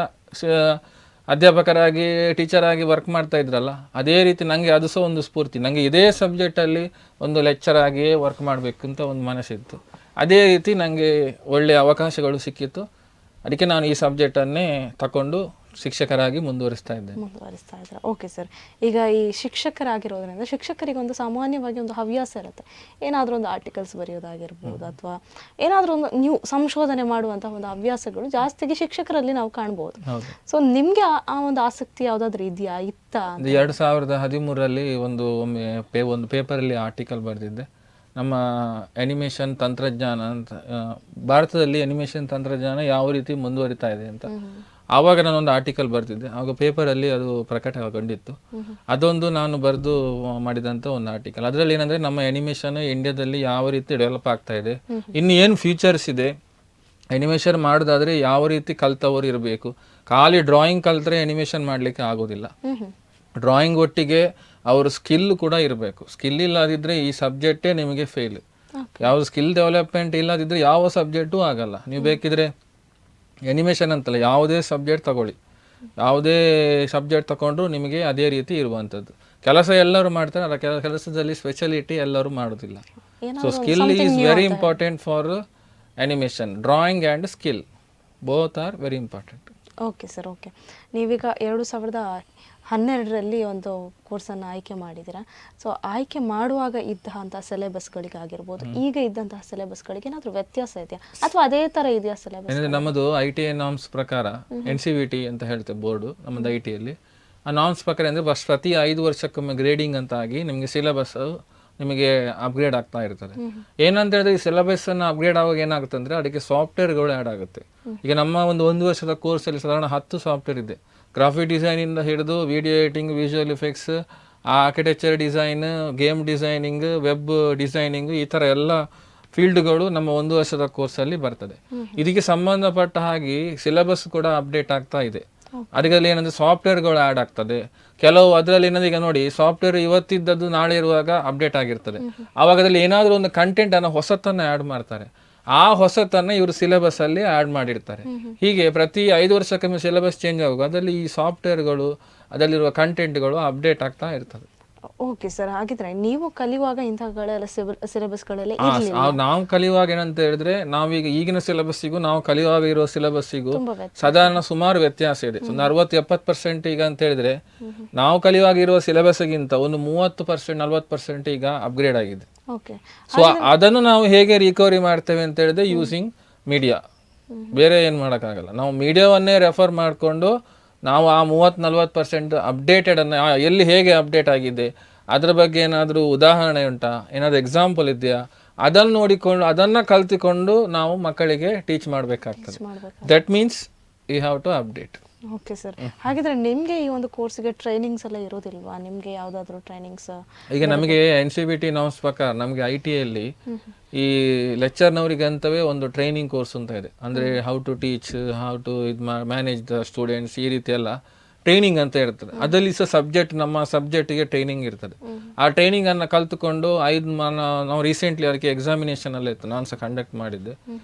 ಅಧ್ಯಾಪಕರಾಗಿ ಟೀಚರ್ ಆಗಿ ವರ್ಕ್ ಮಾಡ್ತಾ ಇದ್ರಲ್ಲ, ಅದೇ ರೀತಿ ನನಗೆ ಅದು ಸಹ ಒಂದು ಸ್ಫೂರ್ತಿ. ನನಗೆ ಇದೇ ಸಬ್ಜೆಕ್ಟಲ್ಲಿ ಒಂದು ಲೆಕ್ಚರ್ ಆಗಿಯೇ ವರ್ಕ್ ಮಾಡಬೇಕು ಅಂತ ಒಂದು ಮನಸ್ಸಿತ್ತು. ಅದೇ ರೀತಿ ನನಗೆ ಒಳ್ಳೆಯ ಅವಕಾಶಗಳು ಸಿಕ್ಕಿತ್ತು. ಅದಕ್ಕೆ ನಾನು ಈ ಸಬ್ಜೆಕ್ಟನ್ನೇ ತಗೊಂಡು ಶಿಕ್ಷಕರಾಗಿ ಮುಂದುವರಿಸ್ತಾ ಇದ್ದೆ. ಓಕೆ ಸರ್, ಈಗ ಈ ಶಿಕ್ಷಕರಾಗಿರೋದ್ರಿಂದ ಶಿಕ್ಷಕರಿಗೆ ಒಂದು ಸಾಮಾನ್ಯವಾಗಿ ಒಂದು ಹವ್ಯಾಸ ಇರುತ್ತೆ. ಏನಾದರೂ ಒಂದು ಆರ್ಟಿಕಲ್ಸ್ ಬರೆಯೋದಾಗಿರ್ಬೋದು ಅಥವಾ ಏನಾದರೂ ಒಂದು ನೀವು ಸಂಶೋಧನೆ ಮಾಡುವಂತಹ ಒಂದು ಹವ್ಯಾಸಗಳು ಜಾಸ್ತಿಗೆ ಶಿಕ್ಷಕರಲ್ಲಿ ನಾವು ಕಾಣ್ಬೋದು. ಸೊ ನಿಮಗೆ ಆ ಒಂದು ಆಸಕ್ತಿ ಯಾವುದಾದ್ರೂ ಇತ್ತಾ? 2013ರಲ್ಲಿ ಒಂದು ಪೇಪರಲ್ಲಿ ಆರ್ಟಿಕಲ್ ಬರೆದಿದ್ದೆ. ನಮ್ಮ ಅನಿಮೇಷನ್ ತಂತ್ರಜ್ಞಾನ ಅಂತ, ಭಾರತದಲ್ಲಿ ಅನಿಮೇಷನ್ ತಂತ್ರಜ್ಞಾನ ಯಾವ ರೀತಿ ಮುಂದುವರಿತಾ ಇದೆ ಅಂತ. ಆವಾಗ ನಾನೊಂದು ಆರ್ಟಿಕಲ್ ಬರ್ತಿದ್ದೆ, ಆವಾಗ ಪೇಪರಲ್ಲಿ ಅದು ಪ್ರಕಟಗೊಂಡಿತ್ತು. ಅದೊಂದು ನಾನು ಬರೆದು ಮಾಡಿದಂಥ ಒಂದು ಆರ್ಟಿಕಲ್. ಅದರಲ್ಲಿ ಏನಂದರೆ ನಮ್ಮ ಅನಿಮೇಷನ್ ಇಂಡಿಯಾದಲ್ಲಿ ಯಾವ ರೀತಿ ಡೆವಲಪ್ ಆಗ್ತಾ ಇದೆ, ಇನ್ನು ಏನು ಫ್ಯೂಚರ್ಸ್ ಇದೆ, ಅನಿಮೇಷನ್ ಮಾಡೋದಾದರೆ ಯಾವ ರೀತಿ ಕಲ್ತವರು ಇರಬೇಕು. ಖಾಲಿ ಡ್ರಾಯಿಂಗ್ ಕಲ್ತ್ರೆ ಅನಿಮೇಷನ್ ಮಾಡಲಿಕ್ಕೆ ಆಗೋದಿಲ್ಲ. ಡ್ರಾಯಿಂಗ್ ಒಟ್ಟಿಗೆ ಅವ್ರ ಸ್ಕಿಲ್ ಕೂಡ ಇರಬೇಕು. ಸ್ಕಿಲ್ ಇಲ್ಲದಿದ್ದರೆ ಈ ಸಬ್ಜೆಕ್ಟೇ ನಿಮಗೆ ಫೇಲ್. ಯಾವ ಸ್ಕಿಲ್ ಡೆವಲಪ್ಮೆಂಟ್ ಇಲ್ಲದಿದ್ದರೆ ಯಾವ ಸಬ್ಜೆಕ್ಟು ಆಗಲ್ಲ. ನೀವು ಬೇಕಿದ್ರೆ ಅನಿಮೇಷನ್ ಅಂತಲ್ಲ, ಯಾವುದೇ ಸಬ್ಜೆಕ್ಟ್ ತಗೊಳ್ಳಿ, ಯಾವುದೇ ಸಬ್ಜೆಕ್ಟ್ ತಗೊಂಡ್ರು ನಿಮಗೆ ಅದೇ ರೀತಿ ಇರುವಂಥದ್ದು. ಕೆಲಸ ಎಲ್ಲರೂ ಮಾಡ್ತಾರೆ, ಅದರ ಕೆಲಸದಲ್ಲಿ ಸ್ಪೆಷಾಲಿಟಿ ಎಲ್ಲರೂ ಮಾಡೋದಿಲ್ಲ. So skill is very important for animation. Drawing and skill both are very important. Okay sir, okay. ನೀವೀಗ 2012ರಲ್ಲಿ ಒಂದು ಕೋರ್ಸನ್ನು ಆಯ್ಕೆ ಮಾಡಿದ್ದೀರಾ. ಸೊ ಆಯ್ಕೆ ಮಾಡುವಾಗ ಇದ್ದಂಥ ಸಿಲೆಬಸ್ಗಳಿಗಾಗಿರ್ಬೋದು, ಈಗ ಇದ್ದಂತಹ ಸಿಲೆಬಸ್ಗಳಿಗೆ ಏನಾದರೂ ವ್ಯತ್ಯಾಸ ಇದೆಯಾ ಅಥವಾ ಅದೇ ಥರ ಇದೆಯಾ ಸಿಲೆಬಸ್? ನಮ್ಮದು ITA ನಾರ್ಮ್ಸ್ ಪ್ರಕಾರ NCVT ಅಂತ ಹೇಳ್ತೇವೆ ಬೋರ್ಡು ನಮ್ಮದು ITಯಲ್ಲಿ. ಆ ನಾರ್ಮ್ಸ್ ಪ್ರಕಾರ ಅಂದರೆ ಪ್ರತಿ 5 ವರ್ಷಕ್ಕೊಮ್ಮೆ ಗ್ರೇಡಿಂಗ್ ಅಂತ ಆಗಿ ನಿಮಗೆ ಸಿಲೆಬಸ್ ನಿಮಗೆ ಅಪ್ಗ್ರೇಡ್ ಆಗ್ತಾ ಇರ್ತದೆ. ಏನಂತ ಹೇಳಿದ್ರೆ ಈ ಸಿಲೆಬಸ್ಸನ್ನು ಅಪ್ಗ್ರೇಡ್ ಆವಾಗ ಏನಾಗುತ್ತೆ ಅಂದರೆ ಅದಕ್ಕೆ ಸಾಫ್ಟ್ವೇರ್ಗಳು ಆ್ಯಡ್ ಆಗುತ್ತೆ. ಈಗ ನಮ್ಮ ಒಂದು ವರ್ಷದ ಕೋರ್ಸಲ್ಲಿ ಸಾಧಾರಣ 10 ಸಾಫ್ಟ್ವೇರ್ ಇದೆ. ಗ್ರಾಫಿಕ್ ಡಿಸೈನಿಂದ ಹಿಡಿದು video editing, visual effects, architecture design, game designing, web designing, ಈ ಥರ ಎಲ್ಲ ಫೀಲ್ಡ್ಗಳು ನಮ್ಮ 1 ವರ್ಷದ ಕೋರ್ಸಲ್ಲಿ ಬರ್ತದೆ. ಇದಕ್ಕೆ ಸಂಬಂಧಪಟ್ಟ ಹಾಗೆ ಸಿಲೆಬಸ್ ಕೂಡ ಅಪ್ಡೇಟ್ ಆಗ್ತಾ ಇದೆ. ಅದರಲ್ಲಿ ಏನಂದರೆ ಸಾಫ್ಟ್ವೇರ್ಗಳು ಆ್ಯಡ್ ಆಗ್ತದೆ. ಕೆಲವು ಅದರಲ್ಲಿ ಏನಂದ್ರೆ ಈಗ ನೋಡಿ, ಸಾಫ್ಟ್ವೇರ್ ಇವತ್ತಿದ್ದದ್ದು ನಾಳೆ ಇರುವಾಗ ಅಪ್ಡೇಟ್ ಆಗಿರ್ತದೆ. ಆವಾಗ ಅದರಲ್ಲಿ ಏನಾದರೂ ಒಂದು ಕಂಟೆಂಟನ್ನು ಹೊಸತನ್ನು ಆ್ಯಡ್ ಮಾಡ್ತಾರೆ. ಆ ಹೊಸತನ್ನು ಇವರು ಸಿಲೆಬಸ್ಸಲ್ಲಿ ಆ್ಯಡ್ ಮಾಡಿರ್ತಾರೆ. ಹೀಗೆ ಪ್ರತಿ 5 ವರ್ಷಕ್ಕೊಮ್ಮೆ ಸಿಲೆಬಸ್ ಚೇಂಜ್ ಆಗುವಾಗ ಅದರಲ್ಲಿ ಈ ಸಾಫ್ಟ್ವೇರ್ಗಳು, ಅದರಲ್ಲಿರುವ ಕಂಟೆಂಟ್ಗಳು ಅಪ್ಡೇಟ್ ಆಗ್ತಾ ಇರ್ತದೆ. ಓಕೆ ಸರ್, ಹಾಗಿದ್ರೆ ನೀವು ಕಲಿಯುವಾಗ ಇಂಥಗಳೆಲ್ಲ ಸಿಲೆಬಸ್ಗಳೆಲ್ಲ ನಾವು ಕಲಿಯುವಾಗ ಏನಂತ ಹೇಳಿದ್ರೆ, ನಾವೀಗ ಈಗಿನ ಸಿಲೆಬಸ್ಸಿಗೂ ನಾವು ಕಲಿಯುವಾಗ ಇರೋ ಸಿಲೆಬಸ್ಸಿಗೂ ಸಾಧಾರಣ ಸುಮಾರು ವ್ಯತ್ಯಾಸ ಇದೆ. ಒಂದು 60-70% ಈಗ ಅಂತ ಹೇಳಿದ್ರೆ ನಾವು ಕಲಿಯುವಾಗ ಇರುವ ಸಿಲೆಬಸ್ಗಿಂತ ಒಂದು 30%-40% ಈಗ ಅಪ್ಗ್ರೇಡ್ ಆಗಿದೆ. ಸೊ ಅದನ್ನು ನಾವು ಹೇಗೆ ರಿಕವರಿ ಮಾಡ್ತೇವೆ ಅಂತ ಹೇಳಿದ್ರೆ ಯೂಸಿಂಗ್ ಮೀಡಿಯಾ. ಬೇರೆ ಏನು ಮಾಡೋಕ್ಕಾಗಲ್ಲ. ನಾವು ಮೀಡಿಯಾವನ್ನೇ ರೆಫರ್ ಮಾಡಿಕೊಂಡು ನಾವು ಆ 30-40% ಅಪ್ಡೇಟೆಡನ್ನು ಎಲ್ಲಿ ಹೇಗೆ ಅಪ್ಡೇಟ್ ಆಗಿದೆ ಅದರ ಬಗ್ಗೆ ಏನಾದರೂ ಉದಾಹರಣೆ ಉಂಟಾ, ಏನಾದರೂ ಎಕ್ಸಾಂಪಲ್ ಇದೆಯಾ, ಅದನ್ನು ನೋಡಿಕೊಂಡು ಅದನ್ನು ಕಲ್ತುಕೊಂಡು ನಾವು ಮಕ್ಕಳಿಗೆ ಟೀಚ್ ಮಾಡಬೇಕಾಗ್ತದೆ. That means you have to update. Okay sir, ಹಾಗಿದ್ರೆ ನಿಮಗೆ ಈ ಒಂದು ಕೋರ್ಸ್ಗೆ ಟ್ರೈನಿಂಗ್ಸ್ ಎಲ್ಲ ಇರೋದಿಲ್ವಾ? ನಿಮಗೆ ಯಾವುದಾದ್ರೂ ಟ್ರೈನಿಂಗ್ಸ್? ಈಗ ನಮಗೆ NCVT ನಾರ್ಮ್ಸ್ ಪ್ರಕಾರ ನಮಗೆ ITಯಲ್ಲಿ ಈ ಲೆಕ್ಚರ್ನವರಿಗೆ ಅಂತವೇ ಒಂದು ಟ್ರೈನಿಂಗ್ ಕೋರ್ಸ್ ಅಂತ ಇದೆ. ಅಂದರೆ how to teach, how to manage the students, ಈ ರೀತಿ ಎಲ್ಲ ಟ್ರೈನಿಂಗ್ ಅಂತ ಇರ್ತದೆ. ಅದರಲ್ಲಿ ಸಹ ಸಬ್ಜೆಕ್ಟ್, ನಮ್ಮ ಸಬ್ಜೆಕ್ಟಿಗೆ ಟ್ರೈನಿಂಗ್ ಇರ್ತದೆ. ಆ ಟ್ರೈನಿಂಗನ್ನು ಕಲ್ತುಕೊಂಡು ನಾವು ರೀಸೆಂಟ್ಲಿ ಅದಕ್ಕೆ ಎಕ್ಸಾಮಿನೇಷನ್ ಎಲ್ಲ ಇತ್ತು, ನಾನು ಸಹ ಕಂಡಕ್ಟ್ ಮಾಡಿದ್ದೆ.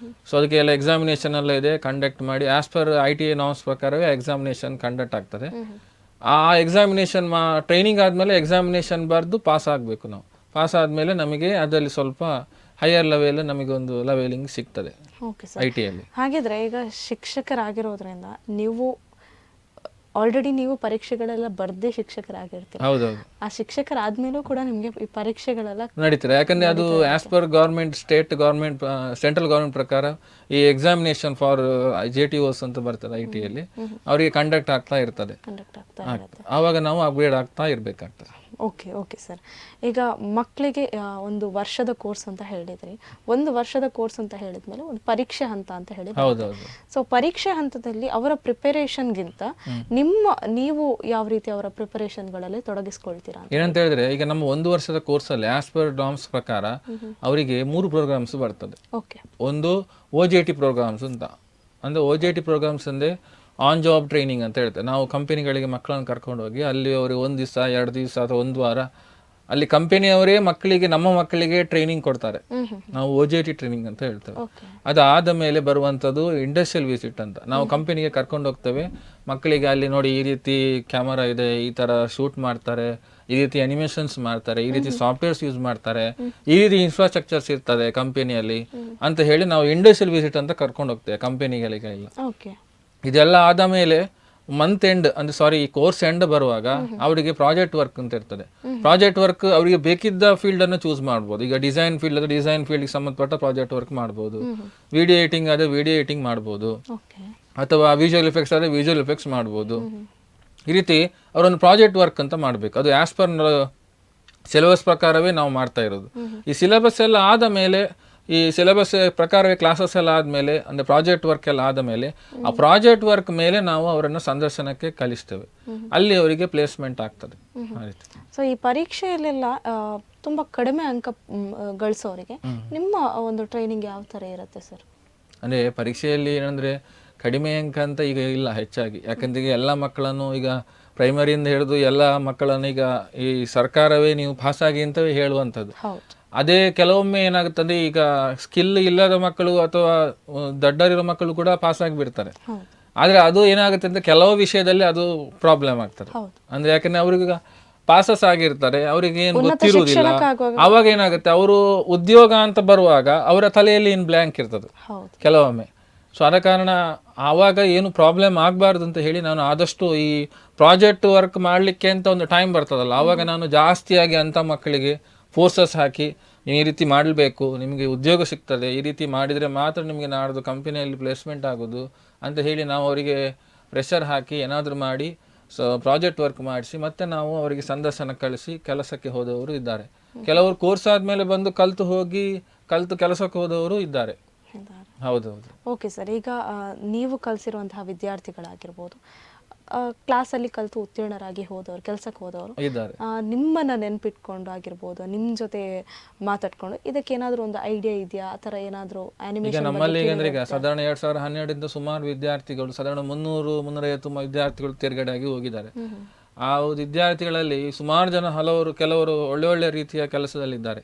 ಸೊ ಅದಕ್ಕೆ ಎಲ್ಲ ಎಕ್ಸಾಮಿನೇಷನ್ ಎಲ್ಲ ಇದೆ, ಕಂಡಕ್ಟ್ ಮಾಡಿ ಆ್ಯಸ್ ಪರ್ ITA ನಾರ್ಮ್ಸ್ ಪ್ರಕಾರವೇ ಎಕ್ಸಾಮಿನೇಷನ್ ಕಂಡಕ್ಟ್ ಆಗ್ತದೆ. ಆ ಎಕ್ಸಾಮಿನೇಷನ್ ಟ್ರೈನಿಂಗ್ ಆದಮೇಲೆ ಎಕ್ಸಾಮಿನೇಷನ್ ಬರೆದು ಪಾಸ್ ಆಗಬೇಕು. ನಾವು ಪಾಸ್ ಆದಮೇಲೆ ನಮಗೆ ಅದರಲ್ಲಿ ಸ್ವಲ್ಪ ಹೈಯರ್ ಲೆವೆಲ್ ನಮಗೆ ಒಂದು ಲೆವೆಲಿಂಗ್ ಸಿಗ್ತದೆ ITಯಲ್ಲಿ. ಹಾಗಿದ್ರೆ ಈಗ ಶಿಕ್ಷಕರಾಗಿರೋದ್ರಿಂದ ನೀವು ಆಲ್ರೆಡಿ ನೀವು ಪರೀಕ್ಷೆಗಳೆಲ್ಲ ಬರ್ದೇ ಶಿಕ್ಷಕರಾಗಿರ್ತೀವಿ. ಹೌದೌದು. ಆ ಶಿಕ್ಷಕರಾದ್ಮೇಲೂ ಕೂಡ ನಿಮಗೆ ಈ ಪರೀಕ್ಷೆಗಳೆಲ್ಲ ನಡೀತಾರೆ. ಯಾಕಂದ್ರೆ ಅದು as per government, state government, central government ಪ್ರಕಾರ ಈ ಎಕ್ಸಾಮಿನೇಷನ್ ಫಾರ್ JTOs ಅಂತ ಬರ್ತದೆ ITಯಲ್ಲಿ, ಅವರಿಗೆ ಕಂಡಕ್ಟ್ ಆಗ್ತಾ ಇರ್ತದೆ. ಆವಾಗ ನಾವು ಅಪ್ಗ್ರೇಡ್ ಆಗ್ತಾ ಇರಬೇಕಾಗ್ತದೆ. ಓಕೆ ಸರ್, ಈಗ ಮಕ್ಕಳಿಗೆ ಒಂದು ವರ್ಷದ ಕೋರ್ಸ್ ಅಂತ ಹೇಳಿದ್ರಿ. ಒಂದು ವರ್ಷದ ಕೋರ್ಸ್ ಅಂತ ಹೇಳಿದ್ಮೇಲೆ ಒಂದು ಪರೀಕ್ಷೆ ಹಂತ ಅಂತ ಹೇಳಿ. ಹೌದೌದು. ಸೊ ಪರೀಕ್ಷೆ ಹಂತದಲ್ಲಿ ಅವರ ಪ್ರಿಪರೇಷನ್ಗಿಂತ ನೀವು ಯಾವ ರೀತಿ ಅವರ ಪ್ರಿಪರೇಷನ್ಗಳಲ್ಲಿ ತೊಡಗಿಸ್ಕೊಳ್ತೀರಾ? ಏನಂತ ಹೇಳಿದ್ರೆ, ಈಗ ನಮ್ಮ 1 ವರ್ಷದ ಕೋರ್ಸಲ್ಲಿ ಆಸ್ ಪರ್ ನಾರ್ಮ್ಸ್ ಪ್ರಕಾರ ಅವರಿಗೆ 3 ಪ್ರೋಗ್ರಾಮ್ಸ್ ಬರ್ತದೆ. ಒಂದು OJT ಪ್ರೋಗ್ರಾಮ್ಸ್ ಅಂತ. ಅಂದರೆ OJT ಪ್ರೋಗ್ರಾಮ್ಸ್ ಅಂದರೆ ಆನ್ ಜಾಬ್ ಟ್ರೈನಿಂಗ್ ಅಂತ ಹೇಳ್ತಾರೆ. ನಾವು ಕಂಪನಿಗಳಿಗೆ ಮಕ್ಕಳನ್ನು ಕರ್ಕೊಂಡು ಹೋಗಿ ಅಲ್ಲಿ ಅವರಿಗೆ 1 ದಿವಸ 2 ದಿವಸ ಅಥವಾ 1 ವಾರ ಅಲ್ಲಿ ಕಂಪನಿಯವರೇ ನಮ್ಮ ಮಕ್ಕಳಿಗೆ ಟ್ರೈನಿಂಗ್ ಕೊಡ್ತಾರೆ. ನಾವು OJT ಟ್ರೈನಿಂಗ್ ಅಂತ ಹೇಳ್ತೇವೆ. ಅದಾದ ಮೇಲೆ ಬರುವಂಥದ್ದು ಇಂಡಸ್ಟ್ರಿಯಲ್ ವಿಸಿಟ್ ಅಂತ. ನಾವು ಕಂಪನಿಗೆ ಕರ್ಕೊಂಡು ಹೋಗ್ತೇವೆ ಮಕ್ಕಳಿಗೆ. ಅಲ್ಲಿ ನೋಡಿ, ಈ ರೀತಿ ಕ್ಯಾಮರಾ ಇದೆ, ಈ ಥರ ಶೂಟ್ ಮಾಡ್ತಾರೆ, ಈ ರೀತಿ ಅನಿಮೇಷನ್ಸ್ ಮಾಡ್ತಾರೆ, ಈ ರೀತಿ ಸಾಫ್ಟ್ವೇರ್ಸ್ ಯೂಸ್ ಮಾಡ್ತಾರೆ, ಈ ರೀತಿ ಇನ್ಫ್ರಾಸ್ಟ್ರಕ್ಚರ್ಸ್ ಇರ್ತದೆ ಕಂಪನಿಯಲ್ಲಿ ಅಂತ ಹೇಳಿ ನಾವು ಇಂಡಸ್ಟ್ರಿಯಲ್ ವಿಸಿಟ್ ಅಂತ ಕರ್ಕೊಂಡು ಹೋಗ್ತೇವೆ ಕಂಪನಿಗಳಿಗೆಲ್ಲ. ಇದೆಲ್ಲ ಆದ ಮೇಲೆ ಮಂತ್ ಎಂಡ್ ಈ ಕೋರ್ಸ್ ಎಂಡ್ ಬರುವಾಗ ಅವರಿಗೆ ಪ್ರಾಜೆಕ್ಟ್ ವರ್ಕ್ ಅಂತ ಇರ್ತದೆ. ಪ್ರಾಜೆಕ್ಟ್ ವರ್ಕ್ ಅವರಿಗೆ ಬೇಕಿದ್ದ ಫೀಲ್ಡ್ ಅನ್ನು ಚೂಸ್ ಮಾಡ್ಬೋದು. ಈಗ ಡಿಸೈನ್ ಫೀಲ್ಡ್ ಆದರೆ ಡಿಸೈನ್ ಫೀಲ್ಡ್ಗೆ ಸಂಬಂಧಪಟ್ಟ ಪ್ರಾಜೆಕ್ಟ್ ವರ್ಕ್ ಮಾಡ್ಬೋದು, ವಿಡಿಯೋ ಎಡಿಟಿಂಗ್ ಆದರೆ ವಿಡಿಯೋ ಎಡಿಟಿಂಗ್ ಮಾಡ್ಬೋದು, ಅಥವಾ ವಿಜುವಲ್ ಎಫೆಕ್ಟ್ಸ್ ಆದರೆ ವಿಜುವಲ್ ಎಫೆಕ್ಟ್ಸ್ ಮಾಡ್ಬೋದು. ಈ ರೀತಿ ಅವರೊಂದು ಪ್ರಾಜೆಕ್ಟ್ ವರ್ಕ್ ಅಂತ ಮಾಡಬೇಕು. ಅದು ಆಸ್ ಪರ್ ಸಿಲೆಬಸ್ ಪ್ರಕಾರವೇ ನಾವು ಮಾಡ್ತಾ ಇರೋದು. ಈ ಸಿಲೆಬಸ್ ಎಲ್ಲ ಆದ ಮೇಲೆ ಈ ಸಿಲೆಬಸ್ ಪ್ರಕಾರವೇ ಕ್ಲಾಸಸ್ ಎಲ್ಲ ಆದಮೇಲೆ ಅಂದರೆ ಪ್ರಾಜೆಕ್ಟ್ ವರ್ಕ್ ಎಲ್ಲ ಆದ ಮೇಲೆ ಆ ಪ್ರಾಜೆಕ್ಟ್ ವರ್ಕ್ ಮೇಲೆ ನಾವು ಅವರನ್ನು ಸಂದರ್ಶನಕ್ಕೆ ಕಲಿಸ್ತೇವೆ, ಅಲ್ಲಿ ಅವರಿಗೆ ಪ್ಲೇಸ್ಮೆಂಟ್ ಆಗ್ತದೆ ಆ ರೀತಿ. ಸೊ ಈ ಪರೀಕ್ಷೆಯಲ್ಲೆಲ್ಲ ತುಂಬ ಕಡಿಮೆ ಅಂಕ ಗಳಿಸೋರಿಗೆ ನಿಮ್ಮ ಒಂದು ಟ್ರೈನಿಂಗ್ ಯಾವ ಥರ ಇರುತ್ತೆ ಸರ್? ಅಂದರೆ ಪರೀಕ್ಷೆಯಲ್ಲಿ ಏನಂದರೆ ಕಡಿಮೆ ಅಂಕ ಅಂತ ಈಗ ಇಲ್ಲ ಹೆಚ್ಚಾಗಿ, ಯಾಕಂದ್ರೆ ಈಗ ಎಲ್ಲ ಮಕ್ಕಳನ್ನು ಈಗ ಪ್ರೈಮರಿಯಿಂದ ಹಿಡಿದು ಎಲ್ಲ ಮಕ್ಕಳನ್ನು ಈಗ ಈ ಸರ್ಕಾರವೇ ನೀವು ಪಾಸಾಗಿ ಅಂತವೇ ಹೇಳುವಂಥದ್ದು. ಅದೇ ಕೆಲವೊಮ್ಮೆ ಏನಾಗುತ್ತೆ ಅಂದರೆ ಈಗ ಸ್ಕಿಲ್ ಇಲ್ಲದ ಮಕ್ಕಳು ಅಥವಾ ದಡ್ಡರಿರೋ ಮಕ್ಕಳು ಕೂಡ ಪಾಸಾಗಿ ಬಿಡ್ತಾರೆ. ಆದರೆ ಅದು ಏನಾಗುತ್ತೆ ಅಂತ ಕೆಲವು ವಿಷಯದಲ್ಲಿ ಅದು ಪ್ರಾಬ್ಲಮ್ ಆಗ್ತದೆ. ಅಂದರೆ ಯಾಕಂದರೆ ಅವ್ರಿಗೆ ಪಾಸಸ್ ಆಗಿರ್ತಾರೆ, ಅವರಿಗೆ ಏನು ಗೊತ್ತಿರುವುದಿಲ್ಲ. ಆವಾಗ ಏನಾಗುತ್ತೆ, ಅವರು ಉದ್ಯೋಗ ಅಂತ ಬರುವಾಗ ಅವರ ತಲೆಯಲ್ಲಿ ಏನು ಬ್ಲ್ಯಾಂಕ್ ಇರ್ತದೆ ಕೆಲವೊಮ್ಮೆ. ಸೊ ಆದ ಕಾರಣ ಆವಾಗ ಏನು ಪ್ರಾಬ್ಲಮ್ ಆಗಬಾರ್ದು ಅಂತ ಹೇಳಿ ನಾನು ಆದಷ್ಟು ಈ ಪ್ರಾಜೆಕ್ಟ್ ವರ್ಕ್ ಮಾಡಲಿಕ್ಕೆ ಅಂತ ಒಂದು ಟೈಮ್ ಬರ್ತದಲ್ಲ, ಆವಾಗ ನಾನು ಜಾಸ್ತಿಯಾಗಿ ಅಂಥ ಮಕ್ಕಳಿಗೆ ಫೋರ್ಸಸ್ ಹಾಕಿ ನೀವು ಈ ರೀತಿ ಮಾಡಬೇಕು, ನಿಮಗೆ ಉದ್ಯೋಗ ಸಿಗ್ತದೆ, ಈ ರೀತಿ ಮಾಡಿದರೆ ಮಾತ್ರ ನಿಮಗೆ ನಾಡ್ದು ಕಂಪನಿಯಲ್ಲಿ ಪ್ಲೇಸ್ಮೆಂಟ್ ಆಗೋದು ಅಂತ ಹೇಳಿ ನಾವು ಅವರಿಗೆ ಪ್ರೆಷರ್ ಹಾಕಿ ಏನಾದರೂ ಮಾಡಿ ಪ್ರಾಜೆಕ್ಟ್ ವರ್ಕ್ ಮಾಡಿಸಿ ಮತ್ತೆ ನಾವು ಅವರಿಗೆ ಸಂದರ್ಶನ ಕಳಿಸಿ ಕೆಲಸಕ್ಕೆ ಹೋದವರು ಇದ್ದಾರೆ. ಕೆಲವರು ಕೋರ್ಸ್ ಆದಮೇಲೆ ಬಂದು ಕಲಿತು ಕೆಲಸಕ್ಕೆ ಹೋದವರು ಇದ್ದಾರೆ. ಹೌದೌದು. ಓಕೆ ಸರ್, ಈಗ ನೀವು ಕಲಿಸಿರುವಂತಹ ವಿದ್ಯಾರ್ಥಿಗಳಾಗಿರ್ಬೋದು, ಕ್ಲಾಸಲ್ಲಿ ಕಲಿತು ಉತ್ತೀರ್ಣರಾಗಿ ಹೋದವರು, ಕೆಲಸಕ್ಕೆ ಹೋದವರು ಇದ್ದಾರೆ, ನಿಮ್ಮನ್ನು ನೆನ್ಪಿಟ್ಕೊಂಡು ಆಗಿರ್ಬೋದು, ನಿಮ್ಮ ಜೊತೆ ಮಾತಾಡ್ಕೊಂಡು ಇದಕ್ಕೆ ಏನಾದರೂ ಒಂದು ಐಡಿಯಾ ಇದೆಯಾ? ಆ ಥರ ಏನಾದರೂ ಆನಿಮೇಷನ್ ನಮ್ಮಲ್ಲಿ ಈಗ ಸಾಧಾರಣ 2012 ಸುಮಾರು ವಿದ್ಯಾರ್ಥಿಗಳು, ಸಾಧಾರಣ 300-350 ವಿದ್ಯಾರ್ಥಿಗಳು ತೇರ್ಗಡೆಯಾಗಿ ಹೋಗಿದ್ದಾರೆ. ಆ ವಿದ್ಯಾರ್ಥಿಗಳಲ್ಲಿ ಸುಮಾರು ಜನ ಕೆಲವರು ಒಳ್ಳೆ ರೀತಿಯ ಕೆಲಸದಲ್ಲಿದ್ದಾರೆ.